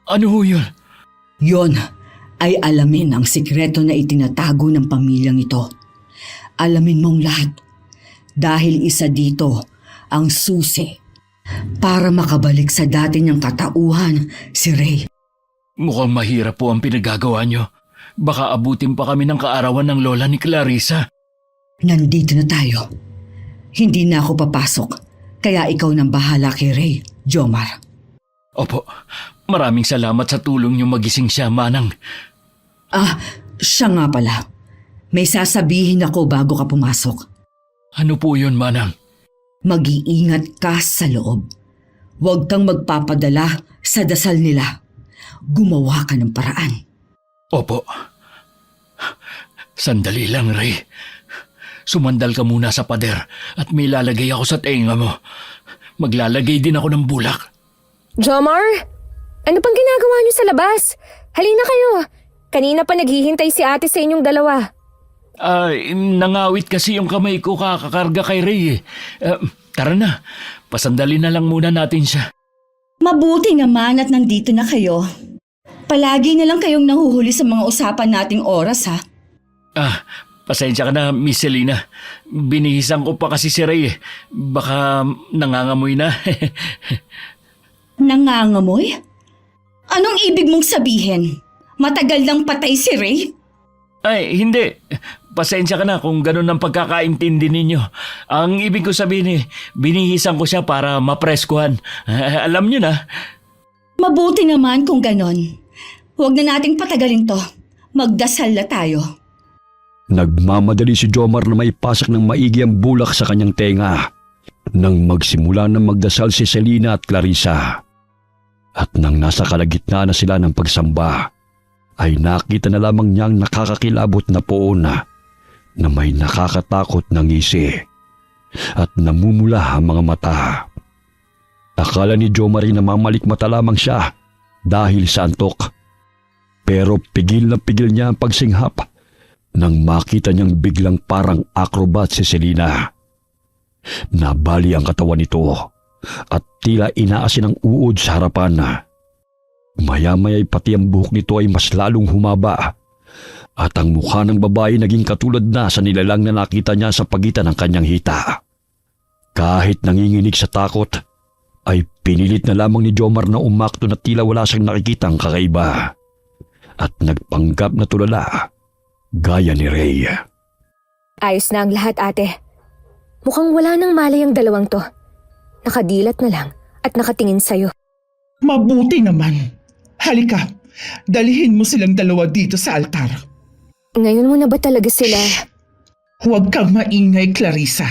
Ano ho yun? Yon ay alamin ang sikreto na itinatago ng pamilyang ito. Alamin mong lahat dahil isa dito ang susi para makabalik sa dati niyang katauhan si Ray. Mukhang mahirap po ang pinagagawa niyo. Baka abutin pa kami ng kaarawan ng lola ni Clarissa. Nandito na tayo. Hindi na ako papasok, kaya ikaw nang bahala kay Ray, Jomar. Opo, maraming salamat sa tulong niyo magising siya, Manang. Siya nga pala. May sasabihin ako bago ka pumasok. Ano po yun, Manang? Mag-iingat ka sa loob. Huwag kang magpapadala sa dasal nila. Gumawa ka ng paraan. Opo. Sandali lang, Ray. Sumandal ka muna sa pader at may lalagay ako sa tenga mo. Maglalagay din ako ng bulak. Jomar, ano pang ginagawa niyo sa labas? Halina kayo. Kanina pa naghihintay si ate sa inyong dalawa. Nangawit kasi yung kamay ko kakakarga kay Ray eh. Tara na, pasandali na lang muna natin siya. Mabuti naman at nandito na kayo. Palagi na lang kayong nahuhuli sa mga usapan nating oras ha. Pasensya ka na, Miss Selena. Binihisan ko pa kasi si Ray eh. Baka nangangamoy na. Nangangamoy? Anong ibig mong sabihin? Matagal nang patay si Ray? Ay, hindi. Pasensya ka na kung ganun ang pagkakaintindi ninyo. Ang ibig ko sabihin binihisan ko siya para mapreskuhan. Alam niyo na. Mabuti naman kung ganon. Huwag na nating patagalin to. Magdasal na tayo. Nagmamadali si Jomar na may pasak ng maigi ang bulak sa kanyang tenga nang magsimula ng magdasal si Selena at Clarissa. At nang nasa kalagitnaan na sila ng pagsamba, ay nakita na lamang niyang nakakakilabot na poon na may nakakatakot na ngisi at namumula ang mga mata. Akala ni Jomar na mamalikmata lamang siya dahil sa antok. Pero pigil na pigil niya ang pagsinghap nang makita niyang biglang parang acrobat si Selena. Nabali ang katawan nito at tila inaasin ang uod sa harapan na. Maya-maya'y pati ang buhok nito ay mas lalong humaba at ang mukha ng babae naging katulad na sa nilalang na nakita niya sa pagitan ng kanyang hita. Kahit nanginginig sa takot, ay pinilit na lamang ni Jomar na umakto na tila wala siyang nakikitang kakaiba at nagpanggap na tulala gaya ni Ray. Ayos na ang lahat, ate. Mukhang wala nang malay ang dalawang to. Nakadilat na lang at nakatingin sa'yo. Mabuti naman. Halika, dalihin mo silang dalawa dito sa altar. Ngayon mo na ba talaga sila? Huwag kang maingay, Clarissa.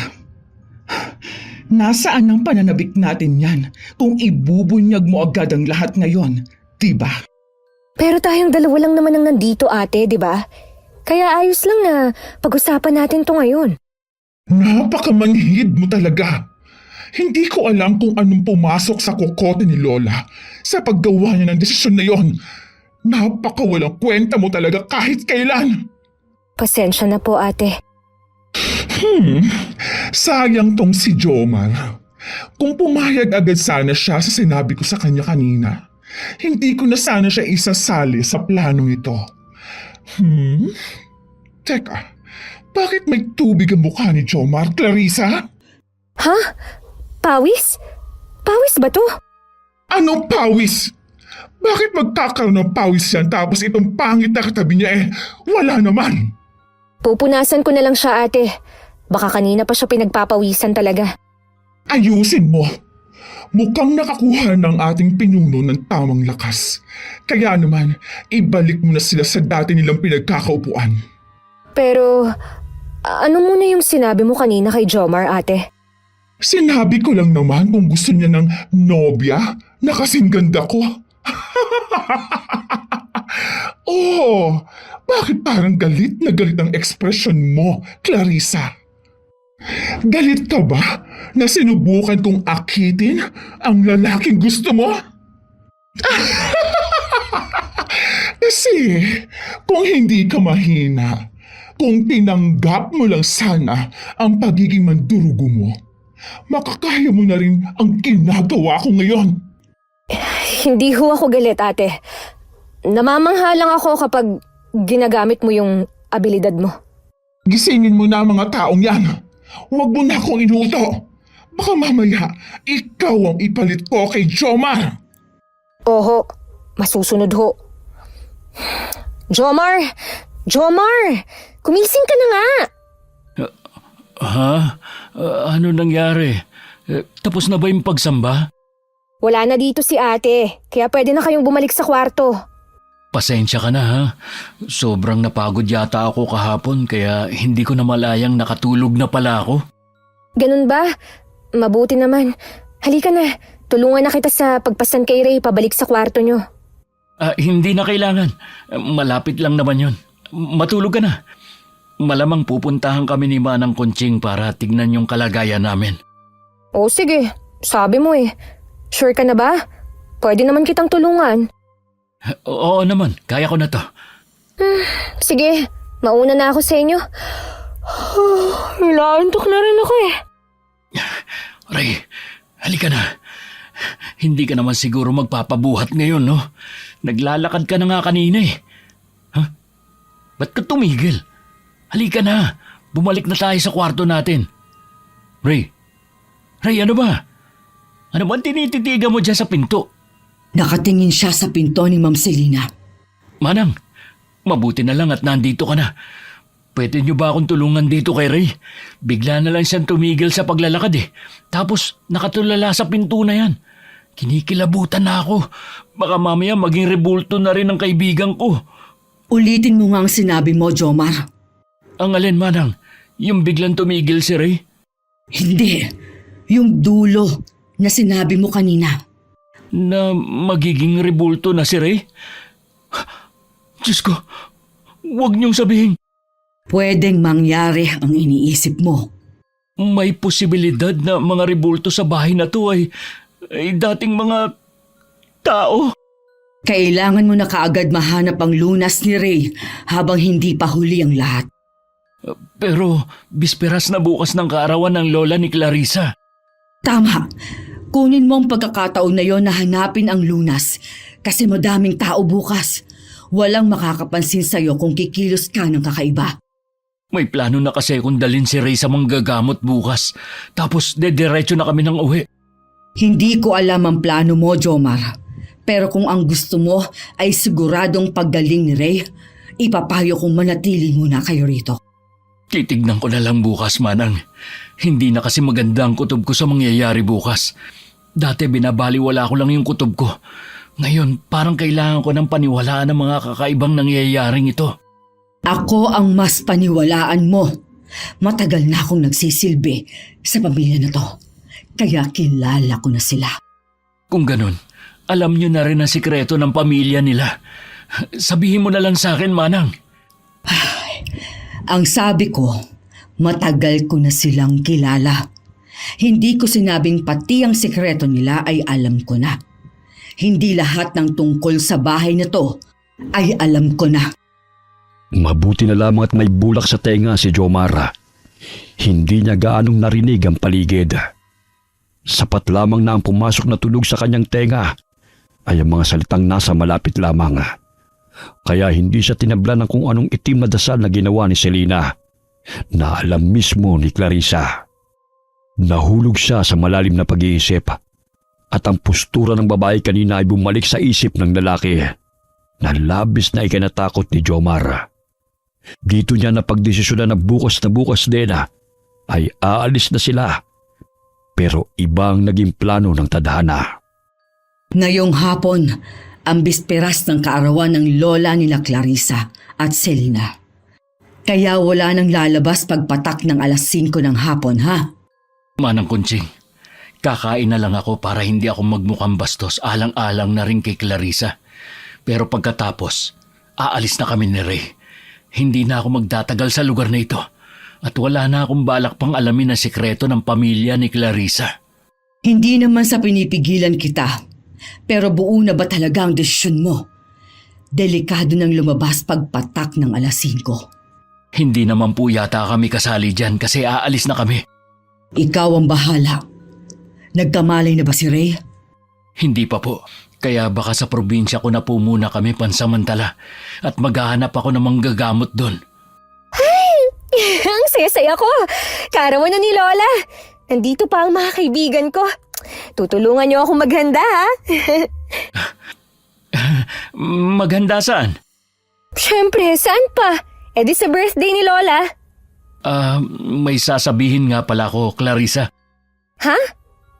Nasaan ang pananabik natin yan kung ibubunyag mo agad ang lahat ngayon, diba? Pero tayong dalawa lang naman ang nandito, ate, di ba? Kaya ayos lang na pag-usapan natin to ngayon. Napakamanhid mo talaga. Hindi ko alam kung anong pumasok sa kokote ni Lola sa paggawa niya ng desisyon na yon. Napakawalang kwenta mo talaga kahit kailan. Pasensya na po, ate. Sayang tong si Jomar. Kung pumayag agad sana siya sa sinabi ko sa kanya kanina, hindi ko na sana siya isasali sa planong ito. Teka, bakit may tubig ang mukha ni Jomar, Clarissa? Ha? Pawis? Pawis ba to? Ano pawis? Bakit magkakaroon ng pawis yan tapos itong pangit na katabi niya wala naman? Pupunasan ko na lang siya, ate. Baka kanina pa siya pinagpapawisan talaga. Ayusin mo. Mukhang nakakuha ng ating pinuno ng tamang lakas. Kaya naman, ibalik mo na sila sa dati nilang pinagkakaupuan. Pero, ano muna yung sinabi mo kanina kay Jomar, ate? Sinabi ko lang naman kung gusto niya ng nobya na kasing ganda ko. Oh, bakit parang galit na galit ang ekspresyon mo, Clarissa? Galit ka ba na sinubukan kong akitin ang lalaking gusto mo? Kasi kung hindi ka mahina, kung tinanggap mo lang sana ang pagiging mandurugo mo, makakaya mo na rin ang ginagawa ko ngayon. Hindi ho ako galit, ate. Namamangha lang ako kapag ginagamit mo yung abilidad mo. Gisingin mo na ang mga taong yan. Huwag mo na akong inuto. Baka mamaya, ikaw ang ipalit ko kay Jomar. Oho, masusunod ho. Jomar! Jomar! Kumising ka na nga! Ha? Ano nangyari? Tapos na ba yung pagsamba? Wala na dito si ate, kaya pwede na kayong bumalik sa kwarto. Pasensya ka na ha. Sobrang napagod yata ako kahapon kaya hindi ko na malayang nakatulog na pala ako. Ganun ba? Mabuti naman. Halika na, tulungan na kita sa pagpasan kay Ray pabalik sa kwarto nyo. Hindi na kailangan. Malapit lang naman yon. Matulog ka na. Malamang pupuntahan kami ni Manang Kunching para tignan yung kalagayan namin. O sige, sabi mo eh. Sure ka na ba? Pwede naman kitang tulungan. Oo naman, kaya ko na to. Sige, mauna na ako sa inyo. Inaantok na rin ako eh. Ray, halika na. Hindi ka naman siguro magpapabuhat ngayon, no? Naglalakad ka na nga kanina eh. Ha? Ba't ka tumigil? Halika na. Bumalik na tayo sa kwarto natin. Ray, ano ba? Ano ba tinititigan mo dyan sa pinto? Nakatingin siya sa pinto ni Ma'am Selina. Manang, mabuti na lang at nandito ka na. Pwede niyo ba akong tulungan dito kay Ray? Bigla na lang siyang tumigil sa paglalakad eh. Tapos nakatulala sa pinto na yan. Kinikilabutan na ako. Baka mamaya maging rebulto na rin ang kaibigan ko. Ulitin mo nga ang sinabi mo, Jomar. Ang alin, Manang? Yung biglang tumigil si Ray? Hindi. Yung dulo na sinabi mo kanina. Na magiging rebulto na si Ray? Diyos ko, huwag niyong sabihin. Pwedeng mangyari ang iniisip mo. May posibilidad na mga rebulto sa bahay na to ay dating mga tao. Kailangan mo na kaagad mahanap ang lunas ni Ray habang hindi pa huli ang lahat. Pero bisperas na bukas ng kaarawan ng lola ni Clarissa. Tama. Kunin mo ang pagkakataon na yon na hanapin ang lunas kasi madaming tao bukas. Walang makakapansin sa'yo kung kikilos ka ng kakaiba. May plano na kasi kung dalhin si Ray sa manggagamot bukas. Tapos dediretso na kami ng uwi. Hindi ko alam ang plano mo, Jomar. Pero kung ang gusto mo ay siguradong paggaling ni Ray, ipapayo kong manatili muna kayo rito. Titignan ko na lang bukas, Manang. Hindi na kasi maganda ang kutob ko sa mangyayari bukas. Dati binabaliwala ko lang yung kutob ko. Ngayon, parang kailangan ko ng paniwalaan ng mga kakaibang nangyayaring ito. Ako ang mas paniwalaan mo. Matagal na akong nagsisilbi sa pamilya na to. Kaya kilala ko na sila. Kung ganun, alam niyo na rin ang sikreto ng pamilya nila. Sabihin mo na lang sa akin, Manang. Ang sabi ko, matagal ko na silang kilala. Hindi ko sinabing pati ang sikreto nila ay alam ko na. Hindi lahat ng tungkol sa bahay na to ay alam ko na. Mabuti na lamang at may bulak sa tenga si Jomar. Hindi niya gaanong narinig ang paligid. Sapat lamang na ang pumasok na tunog sa kanyang tenga ay ang mga salitang nasa malapit lamang. Kaya hindi siya tinablan ng kung anong itim na dasal na ginawa ni Selina na alam mismo ni Clarissa. Nahulog siya sa malalim na pag-iisip at ang postura ng babae kanina ay bumalik sa isip ng lalaki na labis na ikinatakot ni Jomar. Dito niya napagdesisyonan na bukas din ay aalis na sila. Pero ibang naging plano ng tadhana. Ngayong hapon, ang bisperas ng kaarawan ng lola nila Clarissa at Selina. Kaya wala nang lalabas pagpatak ng 5:00 ng hapon, ha? Manang Kunching, kakain na lang ako para hindi ako magmukhang bastos alang-alang na rin kay Clarissa. Pero pagkatapos, aalis na kami ni Ray. Hindi na ako magtatagal sa lugar na ito at wala na akong balak pang alamin ang sikreto ng pamilya ni Clarissa. Hindi naman sa pinipigilan kita, pero buo na ba talaga ang desisyon mo? Delikado nang lumabas pagpatak ng 5:00. Hindi naman po yata kami kasali dyan kasi aalis na kami. Ikaw ang bahala. Nagkamalay na ba si Ray? Hindi pa po. Kaya baka sa probinsya ko na po muna kami pansamantala at maghahanap ako ng manggagamot doon. Ang saya-saya ko. Kaarawan na ni Lola. Nandito pa ang mga kaibigan ko. Tutulungan niyo akong maghanda, ha? Maghanda saan? Siyempre, saan pa? Eh di sa birthday ni Lola. May sasabihin nga pala ko, Clarissa. Ha?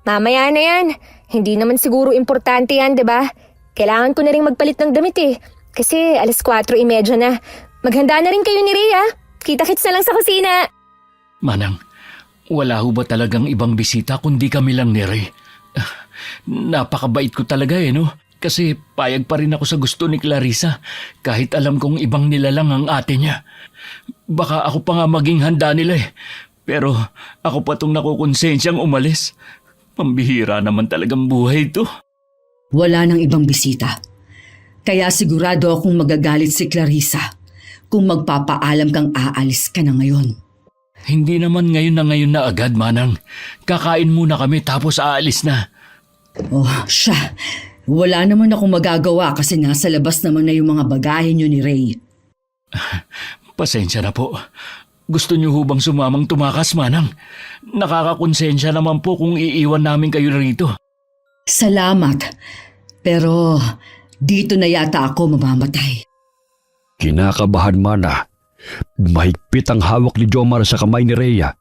Mamaya na yan. Hindi naman siguro importante yan, diba? Kailangan ko na rin magpalit ng damit eh. Kasi 4:30 na. Maghanda na rin kayo ni Rhea. Kita-kits na lang sa kusina. Manang, wala ho ba talagang ibang bisita kundi kami lang ni Ray? Napakabait ko talaga no? Kasi payag pa rin ako sa gusto ni Clarissa kahit alam kong ibang nilalang ang ate niya. Baka ako pa nga maging handa nila eh. Pero ako pa tong nakukonsensyang umalis. Pambihira naman talagang buhay ito. Wala nang ibang bisita. Kaya sigurado akong magagalit si Clarissa kung magpapaalam kang aalis ka na ngayon. Hindi naman ngayon na agad, Manang. Kakain muna kami tapos aalis na. Oh, siya. Wala naman akong magagawa kasi nasa labas naman na yung mga bagahe niyo ni Ray. Pasensya na po. Gusto niyo hubang sumamang tumakas, Manang? Nakakakonsensya naman po kung iiwan namin kayo rito. Salamat. Pero dito na yata ako mamamatay. Kinakabahan man. Mahigpit ang hawak ni Jomar sa kamay ni Rhea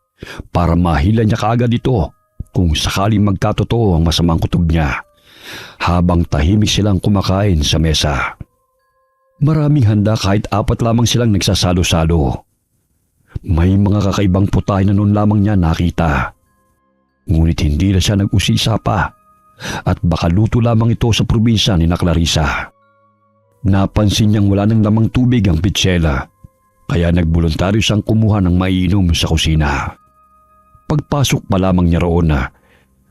para mahila niya kaagad ito kung sakaling magkatotoo ang masamang kutob niya, habang tahimik silang kumakain sa mesa. Maraming handa kahit 4 lamang silang nagsasalo-salo. May mga kakaibang putahe na noon lamang niya nakita. Ngunit hindi na siya nag-usisa pa at baka luto lamang ito sa probinsya ni na Clarissa. Napansin niyang wala nang lamang tubig ang pitsela, kaya nagboluntaryo siyang kumuha ng maiinom sa kusina. Pagpasok pa lamang niya roon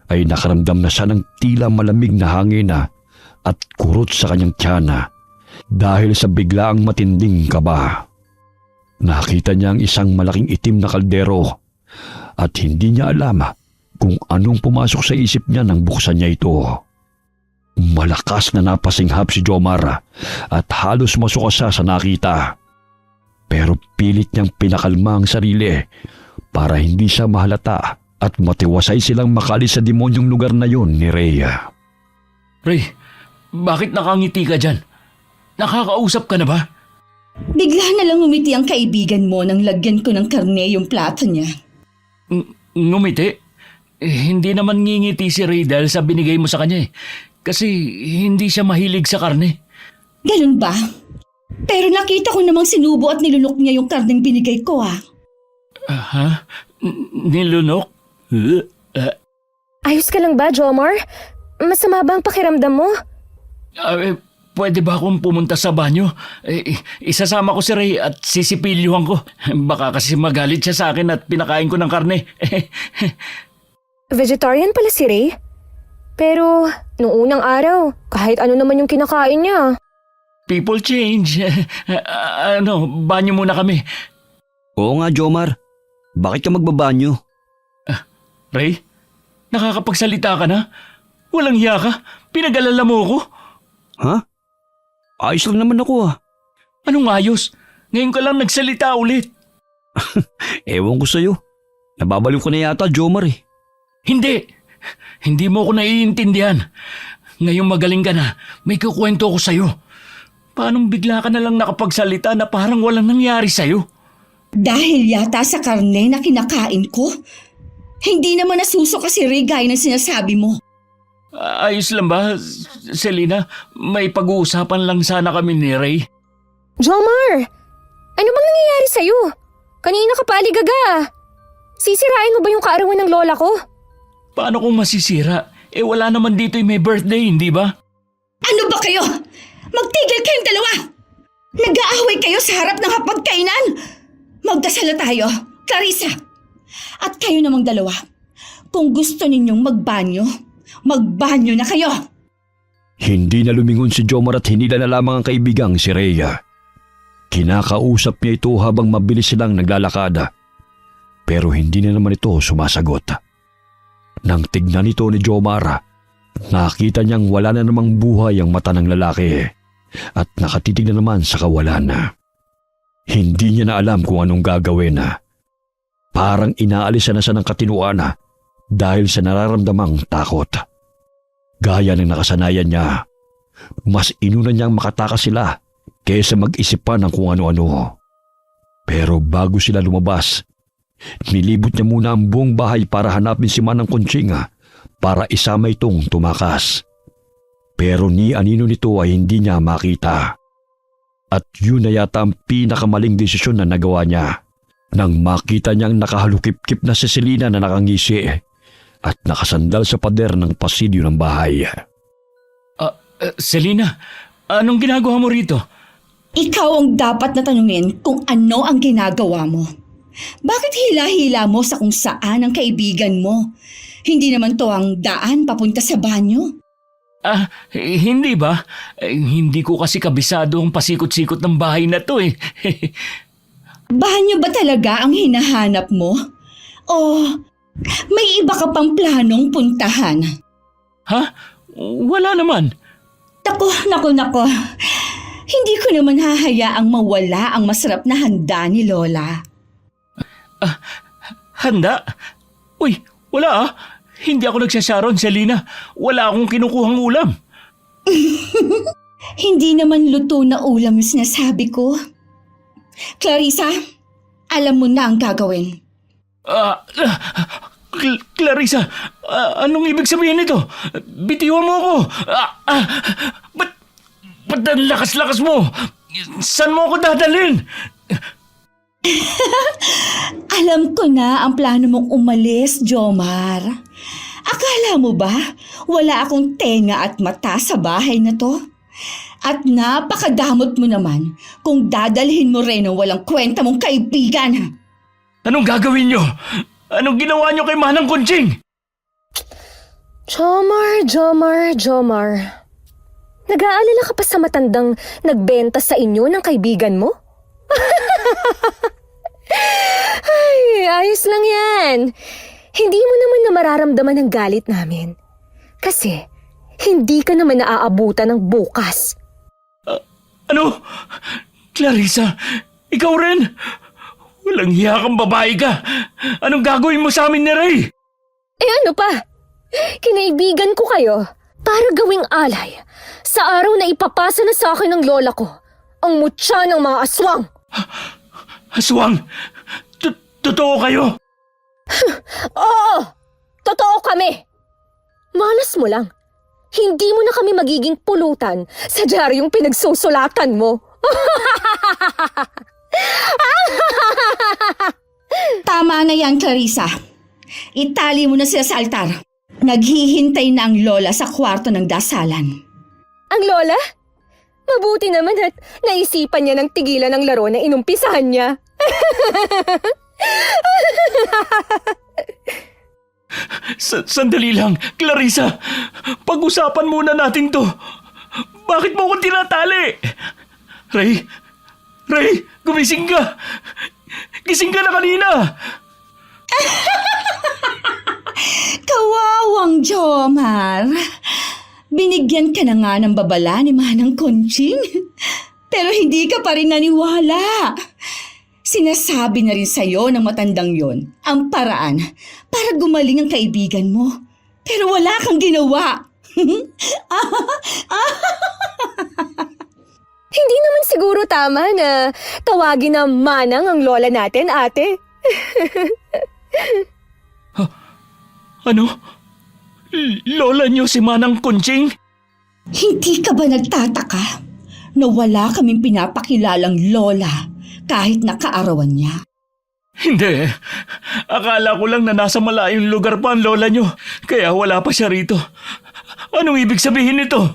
ay nakaramdam na siya ng tila malamig na hangin at kurot sa kanyang tiyana dahil sa biglaang matinding kaba. Nakita niya ang isang malaking itim na kaldero at hindi niya alam kung anong pumasok sa isip niya nang buksan niya ito. Malakas na napasinghap si Jomar at halos masuka siya sa nakita. Pero pilit niyang pinakalma ang sarili para hindi siya mahalata at matiwasay silang makalis sa demonyong lugar na yon ni Rhea. Ray, bakit nakangiti ka dyan? Nakakausap ka na ba? Bigla na lang umiti ang kaibigan mo nang lagyan ko ng karne yung plato niya. Ngumiti? Hindi naman ngingiti si Ray dahil sa binigay mo sa kanya eh. Kasi hindi siya mahilig sa karne. Ganun ba? Pero nakita ko namang sinubo at nilunok niya yung karneng binigay ko Ha? Nilunok? Ayos ka lang ba, Jomar? Masama ba ang pakiramdam mo? Pwede ba akong pumunta sa banyo? Isasama ko si Ray at sisipilyuhan ko. Baka kasi magalit siya sa akin at pinakain ko ng karne. Vegetarian pala si Ray? Pero, nung unang araw, kahit ano naman yung kinakain niya. People change. Banyo muna kami. Oo nga, Jomar. Bakit ka magbabanyo? Ray, nakakapagsalita ka na? Walang hiya ka? Pinag-alala mo ako? Ha? Ayos lang naman ako Anong ayos? Ngayon ka lang nagsalita ulit. Ewan ko sa'yo. Nababaliw ko na yata, Jomar eh. Hindi mo ako naiintindihan. Ngayong magaling ka na, may kukwento ko sa'yo. Paanong bigla ka na lang nakapagsalita na parang walang nangyari sa'yo? Dahil yata sa karne na kinakain ko. Hindi naman nasusuka si Ray gaya ng sinasabi mo. Ayos lang ba, Selena? May pag-uusapan lang sana kami ni Ray. Jomar! Ano bang nangyayari sa'yo? Kanina ka pa aligaga. Sisirain mo ba yung kaarawan ng lola ko? Paano kung masisira? Wala naman dito yung may birthday, hindi ba? Ano ba kayo? Magtigil kayong dalawa! Nag-aaway kayo sa harap ng hapagkainan! Magdasal na tayo, Clarissa! At kayo namang dalawa, kung gusto ninyong magbanyo na kayo! Hindi na lumingon si Jomar at hinila na lamang ang kaibigang si Rhea. Kinakausap niya ito habang mabilis silang naglalakad. Pero hindi na naman ito sumasagot. Nang tignan ito ni Jomar, nakita niyang wala na namang buhay ang mata ng lalaki at nakatitig na naman sa kawalan. Hindi niya na alam kung anong gagawin. Parang inaalis na siya ng katinuan dahil sa nararamdamang takot. Gaya ng nakasanayan niya, mas inuna niyang makatakas sila kaysa mag-isip pa ng kung ano-ano. Pero bago sila lumabas, nilibot niya muna ang buong bahay para hanapin si Manang Conching para isama itong tumakas. Pero ni anino nito ay hindi niya makita. At yun na yata ang pinakamaling desisyon na nagawa niya nang makita niyang nakahalukip-kip na si Selena na nakangisi at nakasandal sa pader ng pasilyo ng bahay. Selena, anong ginagawa mo rito? Ikaw ang dapat na tanungin kung ano ang ginagawa mo. Bakit hila-hila mo sa kung saan ang kaibigan mo? Hindi naman to ang daan papunta sa banyo. Hindi ba? Hindi ko kasi kabisado ang pasikot-sikot ng bahay na to eh. Banyo ba talaga ang hinahanap mo? O may iba ka pang planong puntahan? Ha? Wala naman. Nako. Hindi ko naman hahayaang mawala ang masarap na handa ni Lola. Handa? Uy, wala. Hindi ako nagsasyaron, Selena. Wala akong kinukuhang ulam. Hindi naman luto na ulam yung sinasabi ko. Clarissa, alam mo na ang gagawin. Clarissa, anong ibig sabihin nito? Bitiwan mo ako. Ba't ang lakas-lakas mo? Saan mo ako dadalhin? Alam ko na ang plano mong umalis, Jomar. Akala mo ba wala akong tenga at mata sa bahay na to? At napakadamot mo naman kung dadalhin mo rin ang walang kwenta mong kaibigan. Anong gagawin nyo? Anong ginawa nyo kay Manang Kunching? Jomar. Nag-aalala ka pa sa matandang nagbenta sa inyo ng kaibigan mo? Ay, ayos lang yan. Hindi mo naman na mararamdaman ang galit namin. Kasi, hindi ka naman naaabutan ng bukas. Ano? Clarissa, ikaw rin? Walang hiya kang babae ka. Anong gagawin mo sa amin ni Ray? Eh ano pa? Kinaibigan ko kayo para gawing alay sa araw na ipapasa na sa akin ng lola ko ang mutya ng mga aswang. Aswang, totoo kayo? Oo! Totoo kami! Malas mo lang. Hindi mo na kami magiging pulutan sa dyaryong pinagsusulatan mo. Tama na yan, Clarissa. Itali mo na sila sa altar. Naghihintay na ang lola sa kwarto ng dasalan. Ang lola? Mabuti naman at naisipan niya ng tigilan ng laro na inumpisahan niya. Sandali lang, Clarissa. Pag-usapan muna natin to. Bakit mo ako tinatali? Ray, gumising ka. Gising ka na kanina. Kawawang Jomar. Binigyan ka na nga ng babala ni Manang Kunching. Pero hindi ka pa rin naniwala. Sinasabi na rin sa'yo ng matandang yon ang paraan para gumaling ang kaibigan mo. Pero wala kang ginawa. Hindi naman siguro tama na tawagin na Manang ang lola natin, ate. Ano? Lola niyo si Manang Kunching? Hindi ka ba nagtataka na wala kaming pinapakilalang lola kahit nakaarawan niya? Hindi. Akala ko lang na nasa malayong lugar pa ang lola niyo, kaya wala pa siya rito. Anong ibig sabihin nito?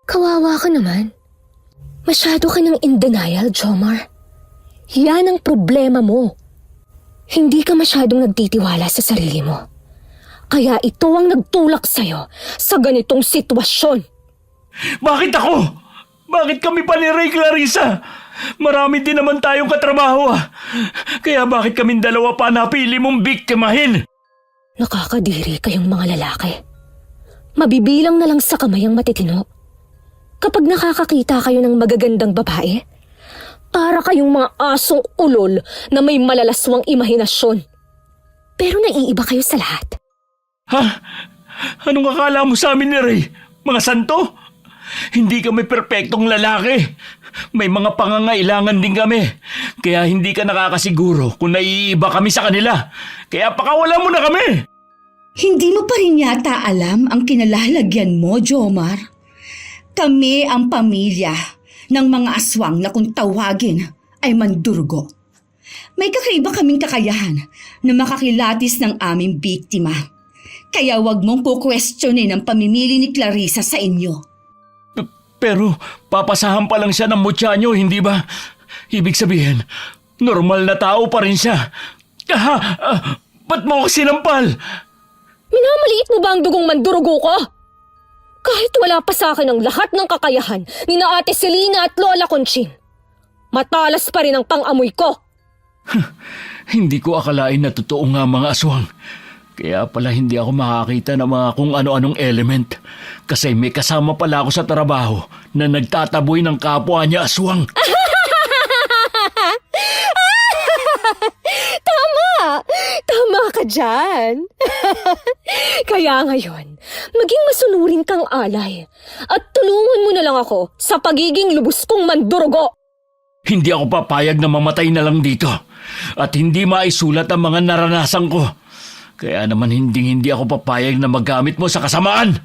Kawawa ka naman. Masyado ka ng in denial, Jomar. Yan ang problema mo. Hindi ka masyadong nagtitiwala sa sarili mo. Kaya ito ang nagtulak sa'yo sa ganitong sitwasyon. Bakit ako? Bakit kami pa ni Ray, Clarissa? Marami din naman tayong katrabaho ah. Kaya bakit kaming dalawa pa napili mong biktimahin? Nakakadiri kayong mga lalaki. Mabibilang na lang sa kamay ang matitino. Kapag nakakakita kayo ng magagandang babae, para kayong mga asong ulol na may malalaswang imahinasyon. Pero naiiba kayo sa lahat. Ha? Anong akala mo sa amin ni Ray? Mga santo? Hindi kami perpektong lalaki. May mga pangangailangan din kami. Kaya hindi ka nakakasiguro kung naiiba kami sa kanila. Kaya pakawalan mo na kami. Hindi mo pa rin yata alam ang kinalalagyan mo, Jomar. Kami ang pamilya ng mga aswang na kung tawagin ay mandurgo. May kakaiba kaming kakayahan na makakilatis ng aming biktima. Kaya wag mong kukwestiyonin ang pamimili ni Clarissa sa inyo. Pero papasahan pa lang siya ng mutya niyo, hindi ba? Ibig sabihin, normal na tao pa rin siya. Ba't mo ako sinampal? Minamaliit mo ba ang dugong mandurugo ko? Kahit wala pa sa akin ang lahat ng kakayahan ni na Ate Selena at Lola Conching, matalas pa rin ang pang-amoy ko. Hindi ko akalain na totoo nga mga aswang. Kaya pala hindi ako makakita ng mga kung ano-anong element. Kasi may kasama pala ako sa trabaho na nagtataboy ng kapwa niya aswang. Tama ka dyan. Kaya ngayon, maging masunurin kang alay at tulungan mo na lang ako sa pagiging lubos kong mandurugo. Hindi ako papayag na mamatay na lang dito. At hindi maisulat ang mga naranasan ko. Kaya naman hindi ako papayag na magamit mo sa kasamaan.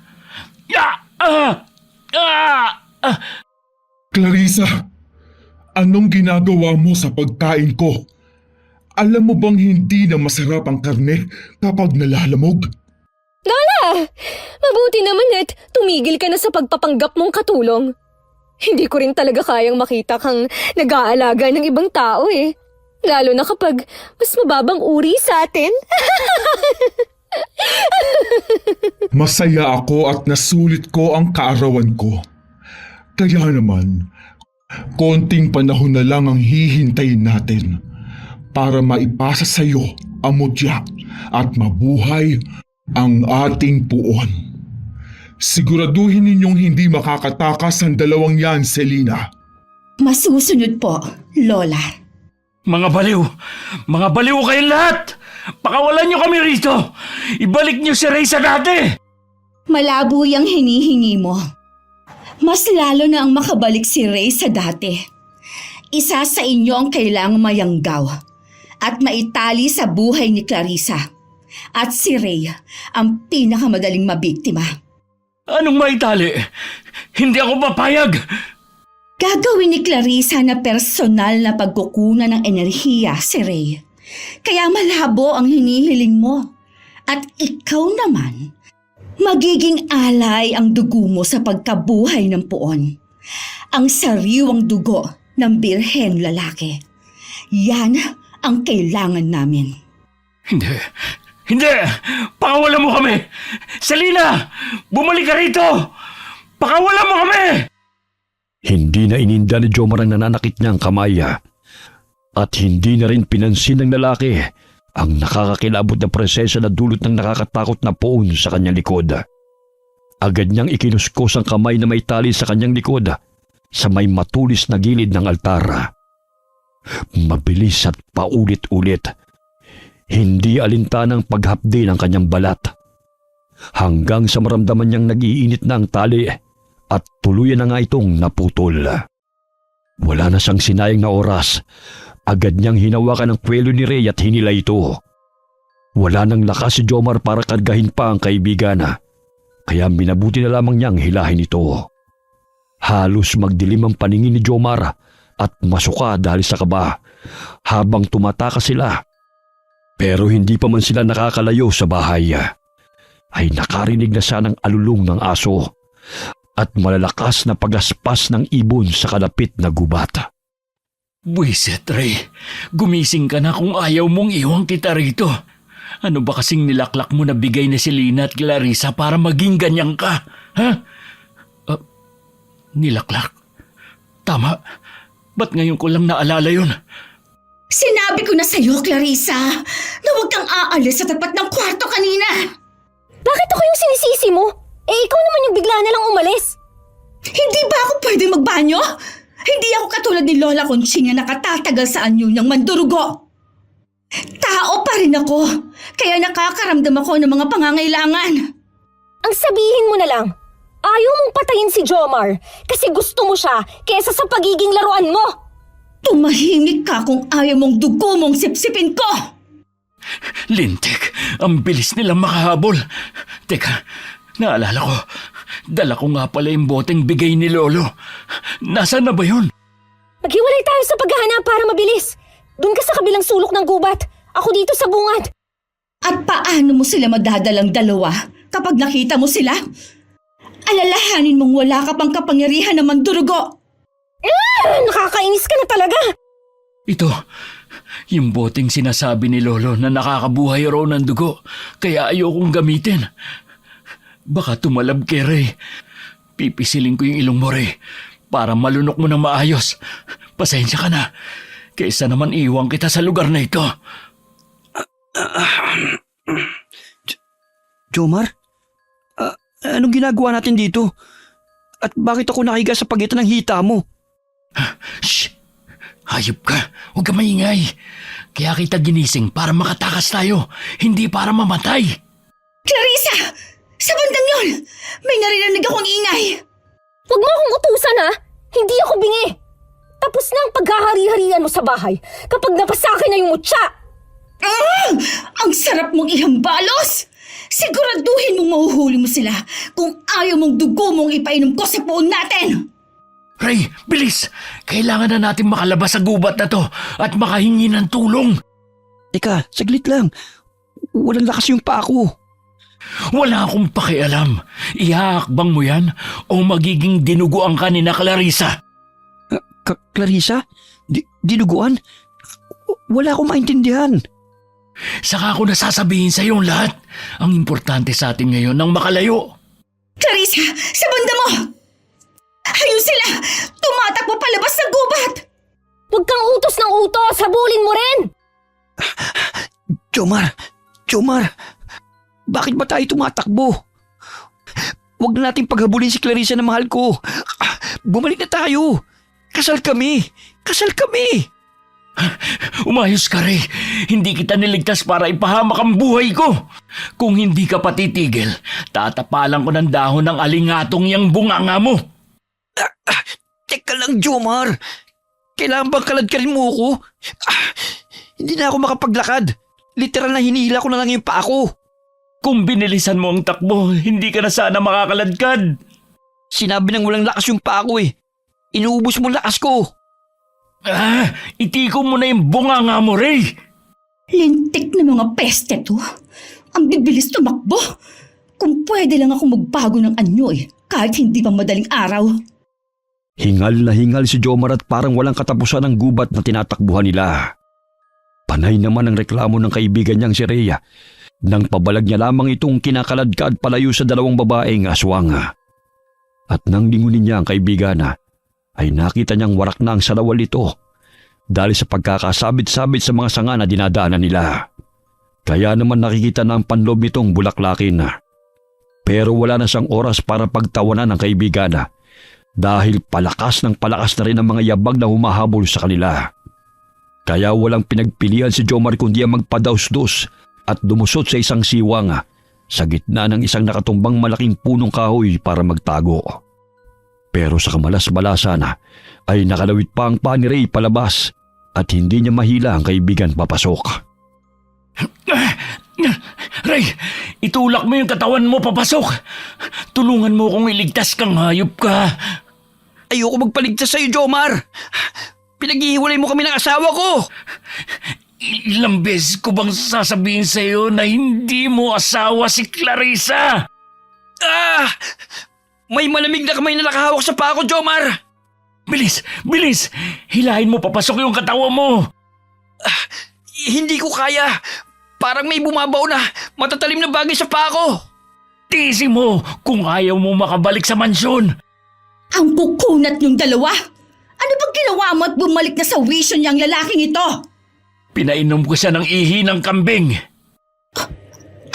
Clarissa, anong ginagawa mo sa pagkain ko? Alam mo bang hindi na masarap ang karne kapag nalalamog? Lola! Mabuti naman at tumigil ka na sa pagpapanggap mong katulong. Hindi ko rin talaga kayang makita kang nag-aalaga ng ibang tao eh. Lalo na kapag mas mababang uri sa atin. Masaya ako at nasulit ko ang kaarawan ko. Kaya naman, konting panahon na lang ang hihintayin natin para maipasa sa iyo ang mutya at mabuhay ang ating puon. Siguraduhin ninyong hindi makakatakas ang dalawang yan, Selena. Masusunod po, Lola. Mga baliw! Mga baliw kayong lahat! Pakawalan niyo kami rito! Ibalik niyo si Ray sa dati! Malabo yung hinihingi mo. Mas lalo na ang makabalik si Ray sa dati. Isa sa inyo ang kailangang mayanggaw at maitali sa buhay ni Clarissa. At si Ray ang pinakamadaling mabiktima. Anong maitali? Hindi ako papayag! Gagawin ni Clarissa na personal na pagkukunan ng enerhiya si Ray. Kaya malabo ang hinihiling mo. At ikaw naman, magiging alay ang dugo mo sa pagkabuhay ng puon. Ang sariwang dugo ng birhen lalaki. Yan ang kailangan namin. Hindi! Hindi! Pakawalan mo kami! Selena! Bumalik ka rito! Pakawalan mo kami! Hindi na ininda ni Jomar ang nananakit niyang kamay at hindi na rin pinansin ng lalaki ang nakakakilabot na presensya na dulot ng nakakatakot na poon sa kanyang likod. Agad niyang ikinuskos ang kamay na may tali sa kanyang likod sa may matulis na gilid ng altar. Mabilis at paulit-ulit, hindi alintanang paghapdi ng kanyang balat. Hanggang sa maramdaman niyang nag-iinit na ang tali at tuluyan na nga itong naputol. Wala na siyang sinayang na oras. Agad niyang hinawakan ang kwelo ni Ray at hinila ito. Wala nang lakas si Jomar para kargahin pa ang kaibigan. Kaya minabuti na lamang niyang hilahin ito. Halos magdilim ang paningin ni Jomar at masuka dahil sa kaba habang tumatakas sila. Pero hindi pa man sila nakakalayo sa bahay ay nakarinig na siya ng alulong ng aso at malalakas na pagaspas ng ibon sa kalapit na gubat. Buisit, Ray. Gumising ka na kung ayaw mong iwang kita rito. Ano ba kasing nilaklak mo na bigay ni Selena at Clarissa para maging ganyan ka? Ha? Nilaklak? Tama. Ba't ngayon ko lang naalala yun? Sinabi ko na sa'yo, Clarissa, na huwag kang aalis sa tapat ng kwarto kanina. Bakit ako yung sinisisi mo? Ikaw naman yung bigla na lang umalis. Hindi ba ako pwede magbanyo? Hindi ako katulad ni Lola Conching na nakatatagal sa anyo niyang mandurugo. Tao pa rin ako, kaya nakakaramdam ako ng mga pangangailangan. Ang sabihin mo na lang, ayaw mong patayin si Jomar kasi gusto mo siya kesa sa pagiging laruan mo. Tumahimik ka kung ayaw mong dugo mong sipsipin ko. Lintik, ang bilis nilang makahabol. Teka, naalala ko. Dala ko nga pala yung boteng bigay ni Lolo. Nasaan na ba yun? Maghiwalay tayo sa paghahanap para mabilis. Doon ka sa kabilang sulok ng gubat. Ako dito sa bungad. At paano mo sila madadalang dalawa kapag nakita mo sila? Alalahanin mong wala ka pang kapangyarihan na mandurugo. Nakakainis ka na talaga. Ito, yung boteng sinasabi ni Lolo na nakakabuhay raw ng dugo. Kaya ayokong gamitin. Baka tumalab kay Ray. Pipisilin ko yung ilong mo, Ray, para malunok mo ng maayos. Pasensya ka na. Kaysa naman iwan kita sa lugar na ito. Jomar? Anong ginagawa natin dito? At bakit ako nakahiga sa pagitan ng hita mo? Shh! Hayop ka. Huwag ka maingay. Kaya kita ginising para makatakas tayo, hindi para mamatay. Clarissa! Sa bandang yon! May narinig akong ingay! Huwag mo akong utusan ha! Hindi ako bingi! Tapos na ang paghahari-harian mo sa bahay kapag napasakay na yung mutya! Ang sarap mong ihambalos! Siguraduhin mong mahuhuli mo sila kung ayaw mong dugo mong ipainom ko sa puon natin! Ray, bilis! Kailangan na natin makalabas sa gubat na to at makahingi ng tulong. Teka, saglit lang. Walang lakas yung paa ko. Wala akong pakialam. Ihahakbang mo yan o magiging dinuguan ka ni na Clarissa. Clarissa? Dinuguan? Wala akong maintindihan. Saka ko nasasabihin sa iyo lahat. Ang importante sa atin ngayon ang makalayo. Clarissa! Sa banda mo! Ayun sila! Tumatakbo palabas ng gubat! Huwag kang utos ng utos! Habulin mo rin! Jomar! Bakit ba tayo tumatakbo? Huwag na natin paghabulin si Clarissa na mahal ko. Bumalik na tayo. Kasal kami. Umayos ka, Ray. Hindi kita niligtas para ipahamak ang buhay ko. Kung hindi ka patitigil, tatapalan ko ng dahon ng alingatong yang bunganga mo. Teka lang, Jomar. Kailangan bang kaladkarin mo ako? Hindi na ako makapaglakad. Literal na hinihila ko na lang yung paa ko. Kung binilisan mo ang takbo, hindi ka na sana makakaladkad. Sinabi nang walang lakas yung paa ko eh. Inuubos mo ang lakas ko. Itiko mo na yung bunganga mo, Ray. Lintik na mga peste to. Ang bibilis tumakbo. Kung pwede lang ako magbago ng anyo kahit hindi pa madaling araw. Hingal na hingal si Jomar at parang walang katapusan ang gubat na tinatakbuhan nila. Panay naman ang reklamo ng kaibigan niyang si Rhea nang pabalag niya lamang itong kinakaladkad palayo sa dalawang babaeng aswang. At nang lingunin niya ang kaibigan ay nakita niyang warak na ang salawal ito dahil sa pagkakasabit-sabit sa mga sanga na dinadaanan nila. Kaya naman nakikita na ang panloob nitong bulaklakin. Pero wala na siyang oras para pagtawanan ng kaibigan dahil palakas na rin ang mga yabag na humahabol sa kanila. Kaya walang pinagpilian si Jomar kundi ang magpadausdos at dumusot sa isang siwang sa gitna ng isang nakatumbang malaking punong kahoy para magtago. Pero sa kamalas-malasan ay nakalawit pa ang paa ni Ray palabas at hindi niya mahila ang kaibigan papasok. Ray, itulak mo yung katawan mo papasok. Tulungan mo kung iligtas kang hayop ka. Ayoko magpaligtas sa'yo, Jomar. Pinaghihiwalay mo kami ng asawa ko. Ilang beses ko bang sasabihin sa'yo na hindi mo asawa si Clarissa? May malamig na kamay na nakahawak sa paa ko, Jomar. Bilis! Hilahin mo papasok yung katawan mo. Hindi ko kaya. Parang may bumabaw na matatalim na bagay sa paa ko. Tiisin mo kung ayaw mo makabalik sa mansyon. Ang kukunat niyong dalawa! Ano bang ginawa mo at bumalik na sa wisyo niyang lalaking ito? Pinainom ko siya ng ihi ng kambing.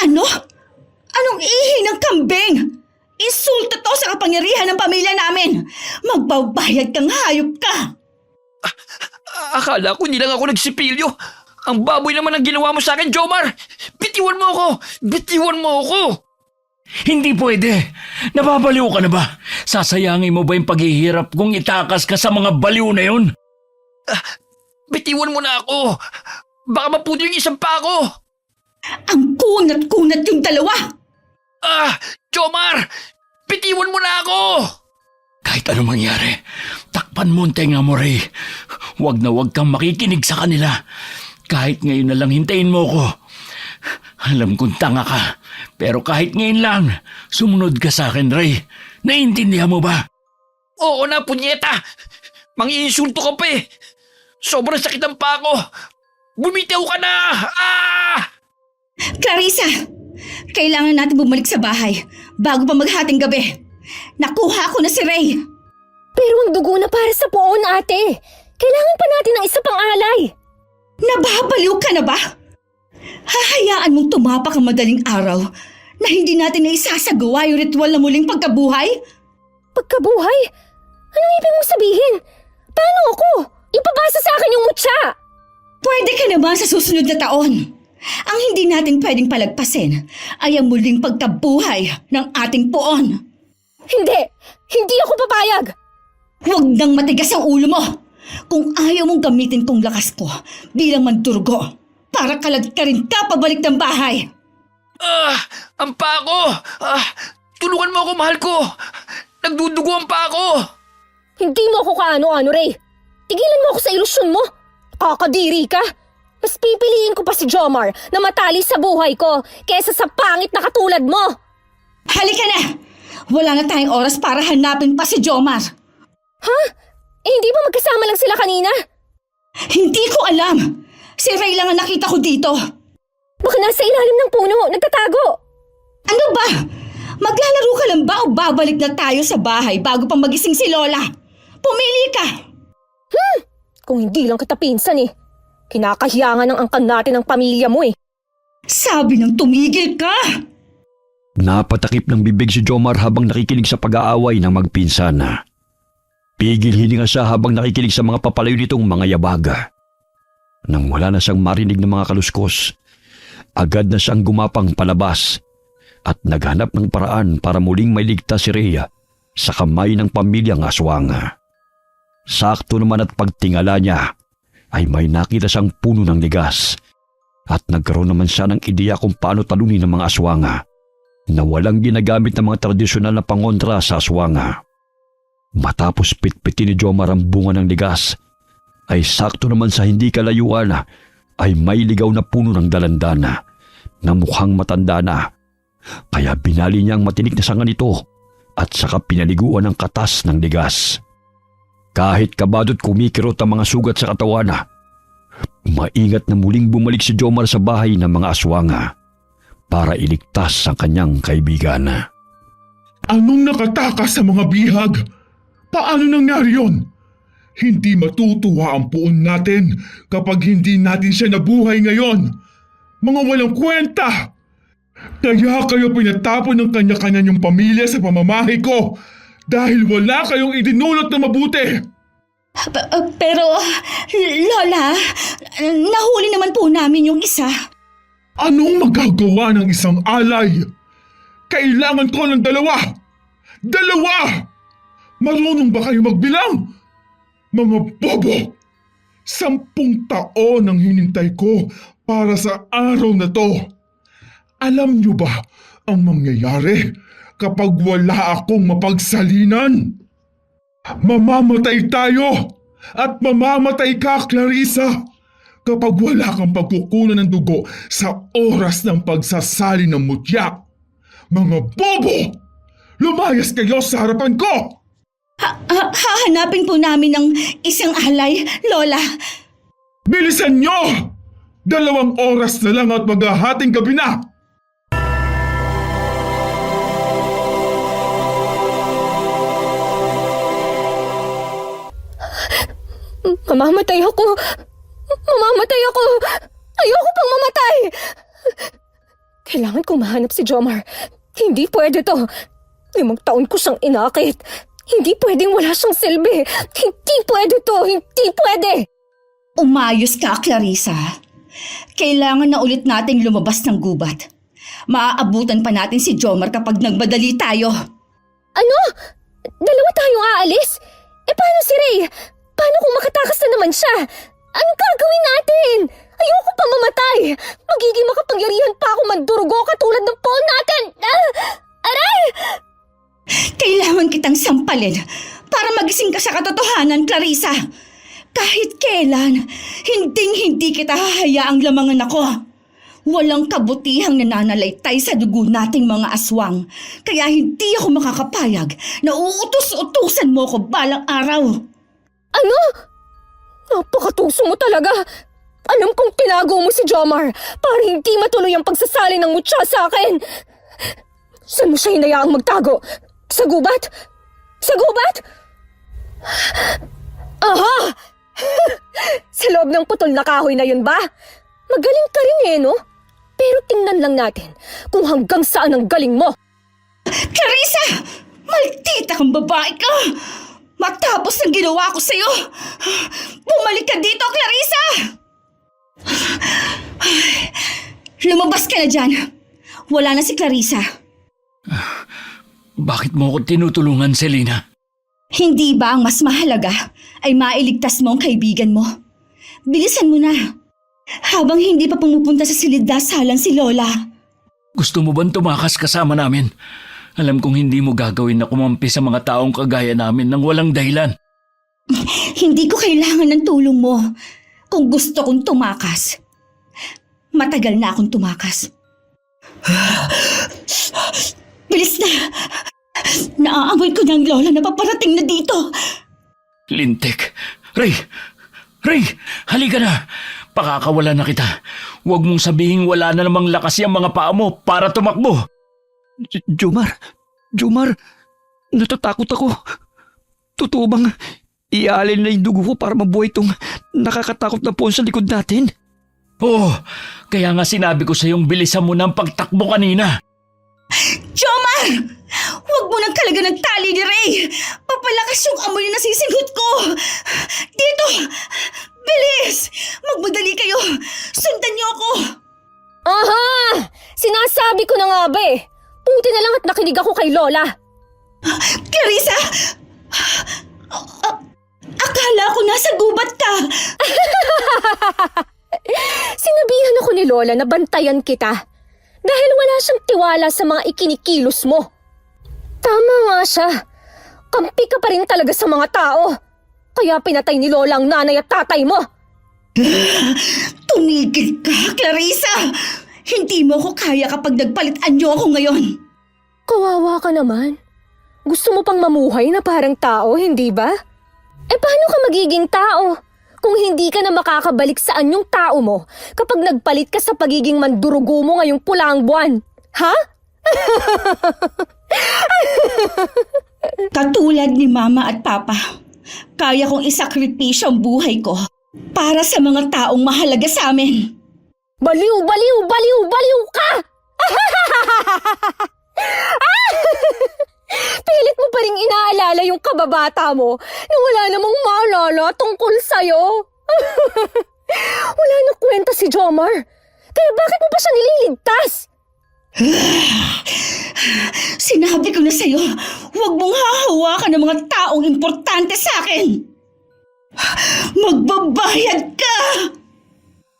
Ano? Anong ihi ng kambing? Insulto to sa kapangyarihan ng pamilya namin! Magbabayad kang hayop ka! Akala ko hindi lang ako nagsipilyo. Ang baboy naman ang ginawa mo sa akin, Jomar. Bitiwan mo ako! Hindi pwede. Nababaliw ka na ba? Sasayangin mo ba yung paghihirap kung itakas ka sa mga baliw na yun? Bitiwan mo na ako. Baka maputo yung isang pa ako. Ang kunat-kunat yung dalawa! Jomar! Bitiwan mo na ako! Kahit ano mangyari, takpan mo ang tenga mo, Ray. Huwag na huwag kang makikinig sa kanila. Kahit ngayon na lang hintayin mo ko. Alam kong tanga ka, pero kahit ngayon lang, sumunod ka sa akin, Ray. Naiintindihan mo ba? Oo na, punyeta! Mangiinsulto ka pa eh. Sobrang sakit ang paa ko. Bumitaw ka na! Clarissa! Kailangan natin bumalik sa bahay bago pa maghating gabi. Nakuha ko na si Ray. Pero ang dugo na para sa poon, ate. Kailangan pa natin ng isa pang alay. Nababaliw ka na ba? Hahayaan mong tumapak ang madaling araw na hindi natin na isasagawa yung ritual na muling pagkabuhay? Pagkabuhay? Anong ibig mong sabihin? Paano ako? Ipabasa sa akin yung mutya. Pwede ka naman sa susunod na taon. Ang hindi natin pwedeng palagpasin ay ang muling pagkabuhay ng ating poon. Hindi! Hindi ako papayag! Huwag nang matigas ang ulo mo! Kung ayaw mong gamitin tong lakas ko bilang mandurgo, para kalagkarin ka pabalik ng bahay. Ang paa ko! Tulungan mo ako, mahal ko! Nagdudugo ang paa ko! Hindi mo ako kaano-ano, Ray. Tigilan mo ako sa ilusyon mo. Kakadiri ka. Mas pipiliin ko pa si Jomar na matali sa buhay ko kaysa sa pangit na katulad mo. Halika na! Wala na tayong oras para hanapin pa si Jomar. Ha? Hindi ba magkasama lang sila kanina? Hindi ko alam. Si Ray lang ang nakita ko dito. Baka nasa ilalim ng puno, nagtatago. Ano ba? Maglalaro ka lang ba o babalik na tayo sa bahay bago pang magising si Lola? Pumili ka! Kung hindi lang kita pinsan eh. Kinakahiyangan ng angkan natin ang pamilya mo eh. Sabi ng tumigil ka! Napatakip ng bibig si Jomar habang nakikinig sa pag-aaway ng magpinsan. Pigil hininga siya habang nakikinig sa mga papalayo nitong mga yabaga. Nang wala na siyang marinig ng mga kaluskos, agad na siyang gumapang palabas at naghanap ng paraan para muling mailigtas si Rhea sa kamay ng pamilyang aswang. Sakto naman at pagtingala niya ay may nakita siyang puno ng ligas at nagkaroon naman siya ng ideya kung paano talunin ng mga aswanga na walang ginagamit ng mga tradisyonal na pangontra sa aswanga. Matapos pitpitin ni Jomar ang bunga ng ligas, ay sakto naman sa hindi kalayuan ay may ligaw na puno ng dalandana na mukhang matanda na. Kaya binali niya ang matinik na sanga nito at saka pinaliguan ng katas ng ligas. Kahit kabadot kumikirot ang mga sugat sa katawan, maingat na muling bumalik si Jomar sa bahay ng mga aswanga para iligtas ang kanyang kaibigan. Anong nakatakas sa mga bihag? Paano nangyari yon? Hindi matutuwa ang puon natin kapag hindi natin siya nabuhay ngayon. Mga walang kwenta! Kaya kayo pinatapon ng kanya-kanya niyong pamilya sa pamamahay ko dahil wala kayong idinulot na mabuti. Pero, Lola, nahuli naman po namin yung isa. Anong magagawa ng isang alay? Kailangan ko ng dalawa! Dalawa! Marunong ba kayo magbilang? Mga bobo! 10 taon ang hinintay ko para sa araw na to. Alam niyo ba ang mangyayari kapag wala akong mapagsalinan? Mamamatay tayo at mamamatay ka, Clarissa, kapag wala kang pagkukunan ng dugo sa oras ng pagsasali ng mutya. Mga bobo! Lumayas kayo sa harapan ko! Hahanapin po namin ng isang alay, Lola. Bilisan nyo! 2 oras na lang at maghahating gabi na! Mamamatay ako! Mamamatay ako! Ayoko pang mamatay! Kailangan kong mahanap si Jomar. Hindi pwede to. 5 taon ko siyang inakit. Hindi pwedeng wala siyang silbi. Hindi pwede to. Hindi pwede. Umayos ka, Clarissa. Kailangan na ulit nating lumabas ng gubat. Maaabutan pa natin si Jomar kapag nagmadali tayo. Ano? 2 tayong aalis? Paano si Ray? Paano kung makatakas na naman siya? Anong gagawin natin? Ayoko pa mamatay. Magiging makapangyarihan pa ako mandurugo katulad ng pawn natin. Aray! Kailangan kitang sampalin para magising ka sa katotohanan, Clarissa. Kahit kailan, hinding-hindi kita hahayaang lamangan ako. Walang kabutihang nananalaytay sa dugo nating mga aswang. Kaya hindi ako makakapayag na uutos-utusan mo ko balang araw. Ano? Napakatuso mo talaga. Alam kong tinago mo si Jomar para hindi matuloy ang pagsasali ng mutya sa akin. Saan mo siya hinayaang magtago? Sa gubat? Sa gubat? Aha! Sa loob ng putol na kahoy na yun ba? Magaling ka rin no? Pero tingnan lang natin kung hanggang saan ang galing mo. Clarissa! Maldita kang babae ka! Matapos ng ginawa ko sa'yo, bumalik ka dito, Clarissa! Lumabas ka na dyan. Wala na si Clarissa. Bakit mo ko tinutulungan, Selena? Hindi ba ang mas mahalaga ay mailigtas mo ang kaibigan mo? Bilisan mo na. Habang hindi pa pumupunta sa silid-dasalan si Lola. Gusto mo bang tumakas kasama namin? Alam kong hindi mo gagawin na kumampi sa mga taong kagaya namin nang walang dahilan. Hindi ko kailangan ng tulong mo. Kung gusto kong tumakas, matagal na akong tumakas. Bilis na! Naaamoy ko na ang Lola na paparating na dito. Lintik. Ray! Ray! Halika na! Pakakawala na kita. Huwag mong sabihin wala na namang lakas yung mga paa mo para tumakbo. Jomar, natatakot ako. Totoo bang iaalin na yung dugo ko para mabuhay itong nakakatakot na puon sa likod natin? Oo, kaya nga sinabi ko sa iyong bilisan mo ng pagtakbo kanina. Jomar! Huwag mo nang kalaga ng tali ni Ray! Papalakas yung amoy na nasisinghot ko! Dito! Bilis! Magmadali kayo! Sundan niyo ako! Aha! Sinasabi ko na nga ba Buti na lang at nakinig ako kay Lola. Clarissa! Akala ko nasa gubat ka! Sinabihan ako ni Lola na bantayan kita dahil wala siyang tiwala sa mga ikinikilos mo. Tama nga siya. Kampi ka pa rin talaga sa mga tao. Kaya pinatay ni Lola ang nanay at tatay mo. Tumigil ka, Clarissa! Hindi mo ko kaya kapag nagpalitan niyo ako ngayon. Kawawa ka naman. Gusto mo pang mamuhay na parang tao, hindi ba? Paano ka magiging tao kung hindi ka na makakabalik sa anyong tao mo kapag nagpalit ka sa pagiging mandurugo mo ngayong pulang buwan? Ha? Katulad ni Mama at Papa, kaya kong isakripisyo ang buhay ko para sa mga taong mahalaga sa amin. Baliw, baliw, baliw, baliw ka! Pilit mo pa rin inaalala yung kababata mo na wala namang maalala tungkol sa'yo. Wala na kwenta si Jomar. Kaya bakit mo pa siya nililigtas? Sinabi ko na sa'yo, huwag mong hahawakan ng mga taong importante sa akin. Magbabayad ka!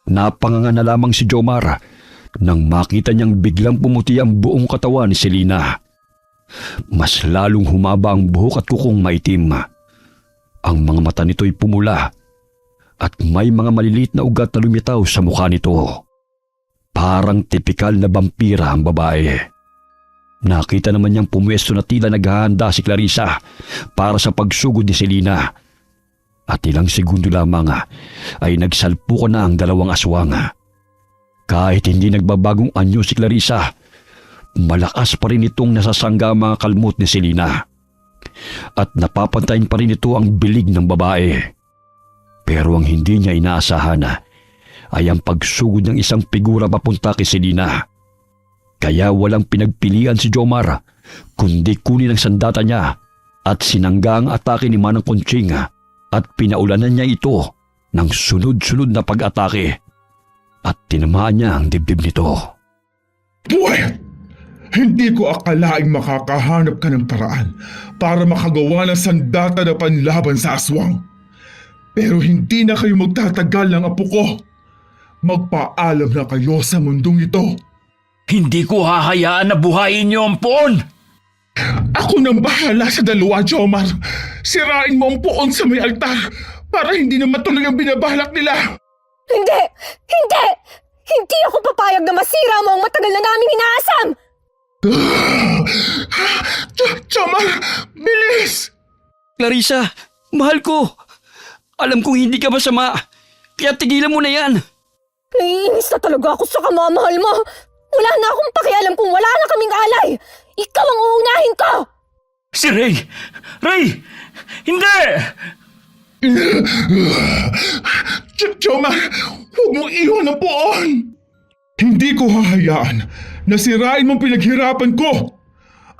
Napanganga na lamang si Jomar nang makita niyang biglang pumuti ang buong katawan ni Selena. Mas lalong humaba ang buhok at kukong maitim. Ang mga mata nito'y pumula at may mga maliliit na ugat na lumitaw sa mukha nito. Parang tipikal na vampira ang babae. Nakita naman niyang pumwesto na tila naghahanda si Clarissa para sa pagsugod ni Selena. At ilang segundo lamang ay nagsalpukan na ang dalawang aswang. Kahit hindi nagbabagong anyo si Clarissa, malakas pa rin itong nasasangga ang mga kalmot ni Selena. At napapantayin pa rin ito ang bilig ng babae. Pero ang hindi niya inaasahan ay ang pagsugod ng isang figura papunta kay Selena. Kaya walang pinagpilian si Jomar kundi kunin ang sandata niya at sinangga ang atake ni Manang Conching at pinaulanan niya ito ng sunod-sunod na pag-atake at tinamaan niya ang dibdib nito. Buwet! Hindi ko akalaing makakahanap ka ng paraan para makagawa ng sandata na panlaban sa aswang. Pero hindi na kayo magtatagal ng apo ko. Magpaalam na kayo sa mundong ito. Hindi ko hahayaan na buhayin niyo ang puon! Ako nang bahala sa dalawa, Jomar. Sirain mo ang puon sa may altar para hindi na matuloy ang binabalak nila. Hindi! Hindi! Hindi ako papayag na masira mo ang matagal na naming inaasam! Jomar, bilis! Clarissa, mahal ko! Alam kong hindi ka masama, kaya tigilan mo na yan! Naiinis na talaga ako sa kamamahal mo! Wala na akong pakialam kung wala na kaming alay! Ikaw ang uunahin ko! Si Ray! Ray! Hindi! Jomar, huwag mong iwan ang poon! Hindi ko hahayaan na sirain mong pinaghirapan ko.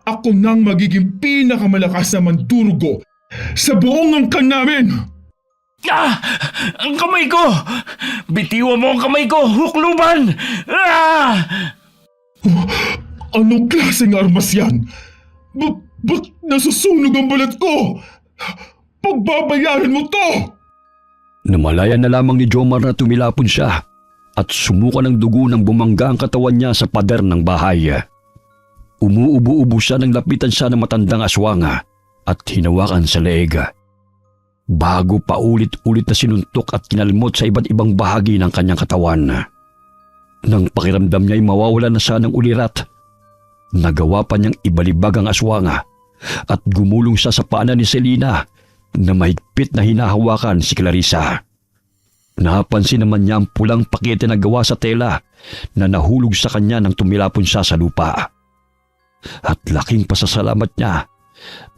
Ako nang magiging pinakamalakas na mandurugo sa buong angkan namin. Ah! Ang kamay ko! Bitiwan mo ang kamay ko! Hukluban! Ah! Anong klaseng armas yan? Ba't nasusunog ang balat ko? Pagbabayaran mo to! Namalayan na lamang ni Jomar na tumilapon siya at sumuka ng dugo nang bumangga ang katawan niya sa pader ng bahay. Umuubo-ubo siya nang lapitan siya ng matandang aswanga at hinawakan sa leeg. Bago pa ulit-ulit na sinuntok at kinalmot sa iba't ibang bahagi ng kanyang katawan. Nang pakiramdam niya ay mawawala na siya ng ulirat, nagawa pa niyang ibalibag ang aswanga at gumulong siya sa paanan ni Selina na mahigpit na hinahawakan si Clarissa. Napansin naman niya ang pulang pakete na gawa sa tela na nahulog sa kanya nang tumilapon siya sa lupa. At laking pasasalamat niya,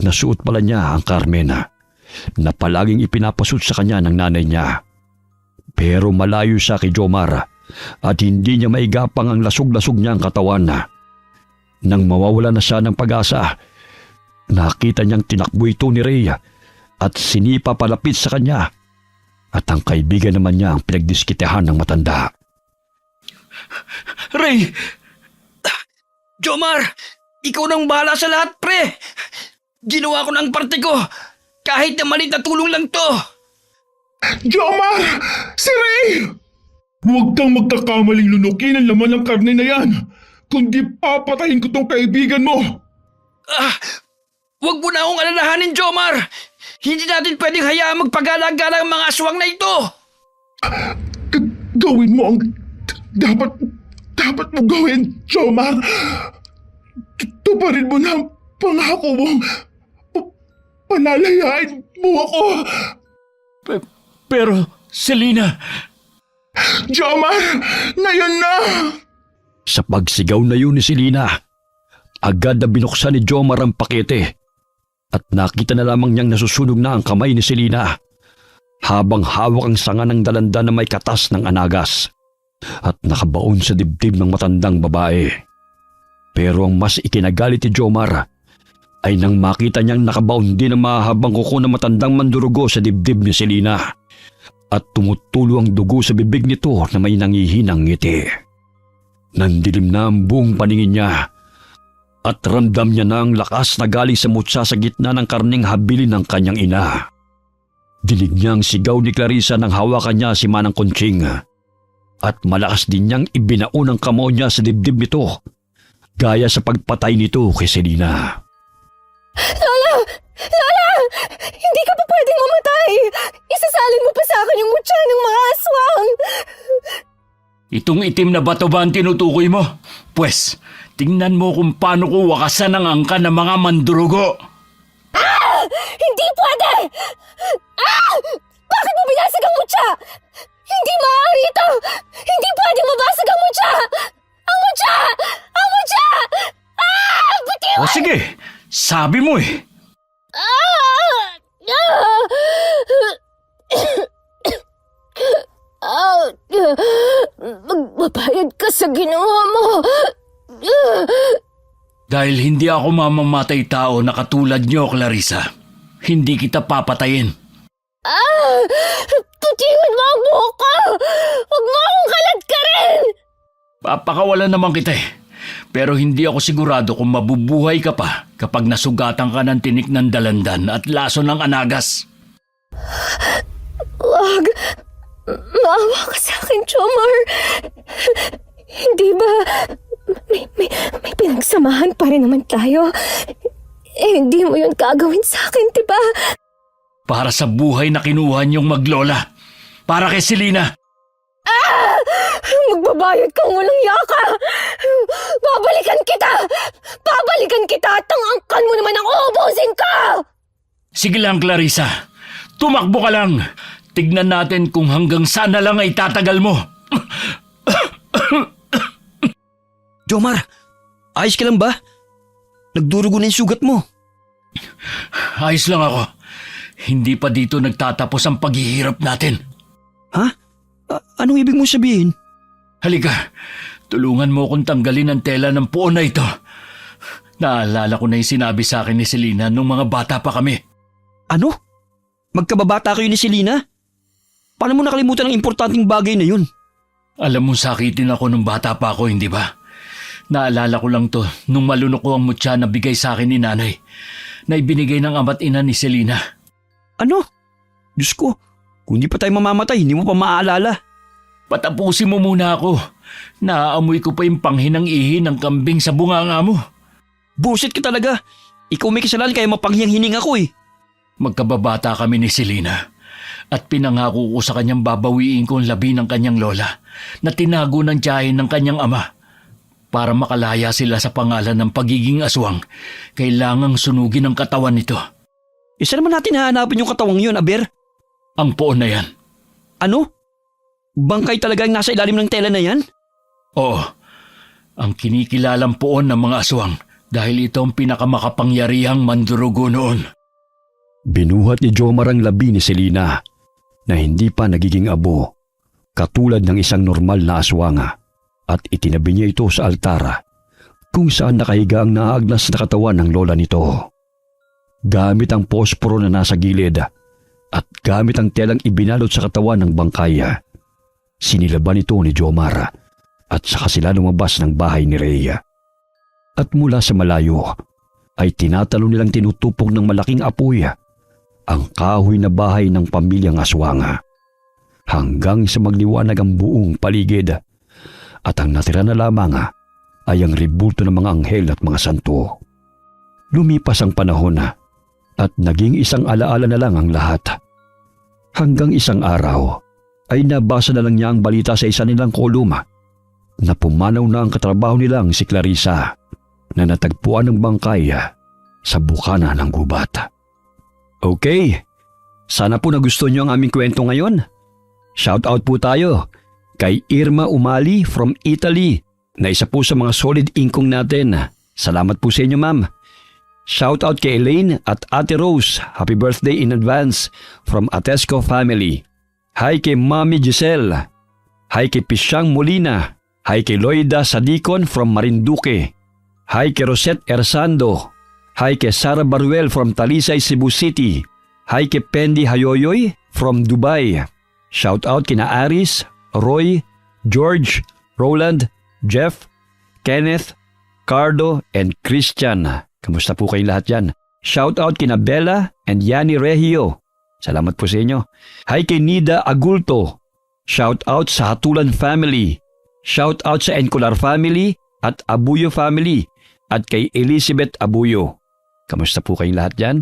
nasuot pala niya ang Carmen na palaging ipinapasuot sa kanya ng nanay niya. Pero malayo siya kay Jomar at hindi niya maigapang ang lasog-lasog niyang katawan. Nang mawawala na siya ng pag-asa, nakita niyang tinakbo ito ni Ray at sinipa palapit sa kanya. At ang kaibigan naman niya ang pinagdiskitehan ng matanda. Ray! Jomar, ikaw nang bahala sa lahat, pre. Ginawa ko ng parte ko. Kahit na maliit na tulong lang to. Jomar! Si Ray! Huwag kang magkakamaling lunukin ang laman ng karne na yan, kundi papatayin ko tong kaibigan mo. Huwag mo na akong alalahanin, Jomar. Hindi natin pwedeng hayaan magpagala-gala ang mga aswang na ito. Gawin mo ang dapat mo gawin, Jomar. Tuparin mo na ang pangako mo. Panalayain mo ako. Pero, Selina... Jomar, ngayon na! Sa pagsigaw na yun ni Selina, agad na binuksan ni Jomar ang pakete at nakita na lamang niyang nasusunog na ang kamay ni Selina habang hawak ang sanga ng dalanda na may katas ng anagas at nakabaon sa dibdib ng matandang babae. Pero ang mas ikinagalit ni Jomar ay nang makita niyang nakabaon din ang mahahabang kuko ng matandang mandurugo sa dibdib ni Selina at tumutulo ang dugo sa bibig nito na may nangihinang ngiti. Nandilim na ang buong paningin niya at ramdam niya na ang lakas na galing sa mutsa sa gitna ng karneng habilin ng kanyang ina. Dinig niya ang sigaw ni Clarissa nang hawakan niya si Manang Conching at malakas din niyang ibinaon ang kamao niya sa dibdib nito gaya sa pagpatay nito kay Selina. Lola! Lola! Hindi ka pa pwedeng mamatay! Isasalin mo pa sa akin yung mutya ng mga aswang! Itong itim na bato ba ang tinutukoy mo? Pwes, tingnan mo kung paano ko wakasan ang angka ng mga mandurugo. Hindi pwede! Bakit mo binasag ang mutya? Hindi maaari ito! Hindi pwede mabasag ang mutya! Ang mutya! Ang mutya! Bitiwan! O sige, sabi mo eh. Magbabayad ka sa ginawa mo! Dahil hindi ako mamamatay tao na katulad niyo, Clarissa, hindi kita papatayin. Tutiwan mo ang buhok ko! Huwag mo akong kalat ka rin! Papakawalan naman kita eh. Pero hindi ako sigurado kung mabubuhay ka pa kapag nasugatan ka ng tinik ng dalandan at laso ng anagas. Wag! Maawa ka sa akin, Jomar! Hindi ba... May pinagsamahan pa rin naman tayo. Hindi mo yun gagawin sa akin, diba? Para sa buhay na kinuha niyong maglola. Para kay Selina. Magbabayad kang walang yaka! Babalikan kita! Babalikan kita at ang angkan mo naman ang uubusin ka! Sige lang, Clarissa. Tumakbo ka lang. Tignan natin kung hanggang saan na lang ay tatagal mo. Jomar, ayos ka lang ba? Nagdurugo na yung sugat mo. Ayos lang ako. Hindi pa dito nagtatapos ang paghihirap natin. Ha? Anong ibig mong sabihin? Halika, tulungan mo akong tanggalin ang tela ng puon na ito. Naalala ko na yung sinabi sa akin ni Selena nung mga bata pa kami. Ano? Magkababata kayo ni Selena? Paano mo nakalimutan ang importanteng bagay na yun? Alam mo, sakitin ako nung bata pa ako, hindi ba? Naalala ko lang to nung malunok ko ang mutya na bigay sa akin ni nanay na ibinigay ng ama't ina ni Selena. Ano? Diyos ko, kung di pa tayo mamamatay, hindi mo pa maaalala. Patapusin mo muna ako. Naaamoy ko pa yung panghinang ihi ng kambing sa bunganga mo. Bullshit ka talaga. Ikaw may kasalanan kaya mapanghiyang hining ako eh. Magkababata kami ni Selena at pinangako ko sa kanyang babawiin ko ang labi ng kanyang lola na tinago ng tiyahin ng kanyang ama. Para makalaya sila sa pangalan ng pagiging aswang, kailangang sunugin ang katawan nito. Isa naman natin hahanapin yung katawang yun, Aber. Ang poon na yan. Ano? Bangkay talaga ang nasa ilalim ng tela na yan? Oo, ang kinikilalang poon ng mga aswang dahil ito ang pinakamakapangyarihang mandurugo noon. Binuhat ni Jomar ang labi ni Selena na hindi pa nagiging abo, katulad ng isang normal na aswanga, at itinabi niya ito sa altara kung saan nakahiga ang naagnas na katawan ng lola nito. Gamit ang posporo na nasa gilid at gamit ang telang ibinalot sa katawan ng bangkaya, sinilaban ito ni Jomar at saka sila lumabas ng bahay ni Rhea. At mula sa malayo ay tinatalo nilang tinutupok ng malaking apoy ang kahoy na bahay ng pamilyang aswanga hanggang sa magliwanag ang buong paligid at ang natira na lamang ay ang ribulto ng mga anghel at mga santo. Lumipas ang panahon at naging isang alaala na lang ang lahat. Hanggang isang araw ay nabasa na lang niya ang balita sa isa nilang kolum na pumanaw na ang katrabaho nilang si Clarissa na natagpuan ng bangkay sa bukana ng gubat. Okay, sana po nagustuhan niyo ang aming kwento ngayon. Shout out po tayo kay Irma Umali from Italy na isa po sa mga solid inkong natin. Salamat po sa inyo, ma'am. Shout out kay Elaine at Ate Rose. Happy birthday in advance from Atesco family. Hi kay Mami Giselle. Hi kay Pisyang Molina. Hi kay Loida Sadicon from Marinduque. Hi kay Rosette Ersando. Hi kay Sara Baruel from Talisay, Cebu City. Hi kay Pendi Hayoyoy from Dubai. Shout out kina Aris, Roy, George, Roland, Jeff, Kenneth, Cardo, and Christian. Kamusta po kayong lahat dyan? Shout out kina Bella and Yani Regio. Salamat po sa inyo. Hi kay Nida Agulto. Shout out sa Hatulan family. Shout out sa Encolar family at Abuyo family at kay Elizabeth Abuyo. Kamusta po kayong lahat dyan?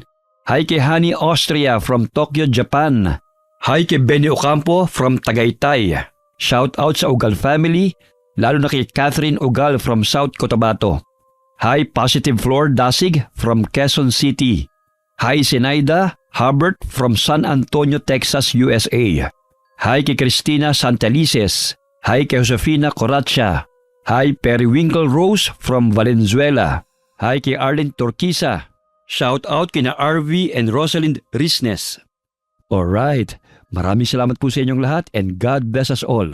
Hi kay Hani Austria from Tokyo, Japan. Hi kay Benny Ocampo from Tagaytay. Shout out sa Ugal family, lalo na kay Catherine Ugal from South Cotabato. Hi Positive Floor Dasig from Quezon City. Hi Zenaida Harbert from San Antonio, Texas, USA. Hi kay Cristina Santelices. Hi kay Josefina Coracha. Hi Periwinkle Rose from Valenzuela. Hi kay Arlene Torquisa. Shout out kina RV and Rosalind Risnes. Alright, maraming salamat po sa inyong lahat and God bless us all.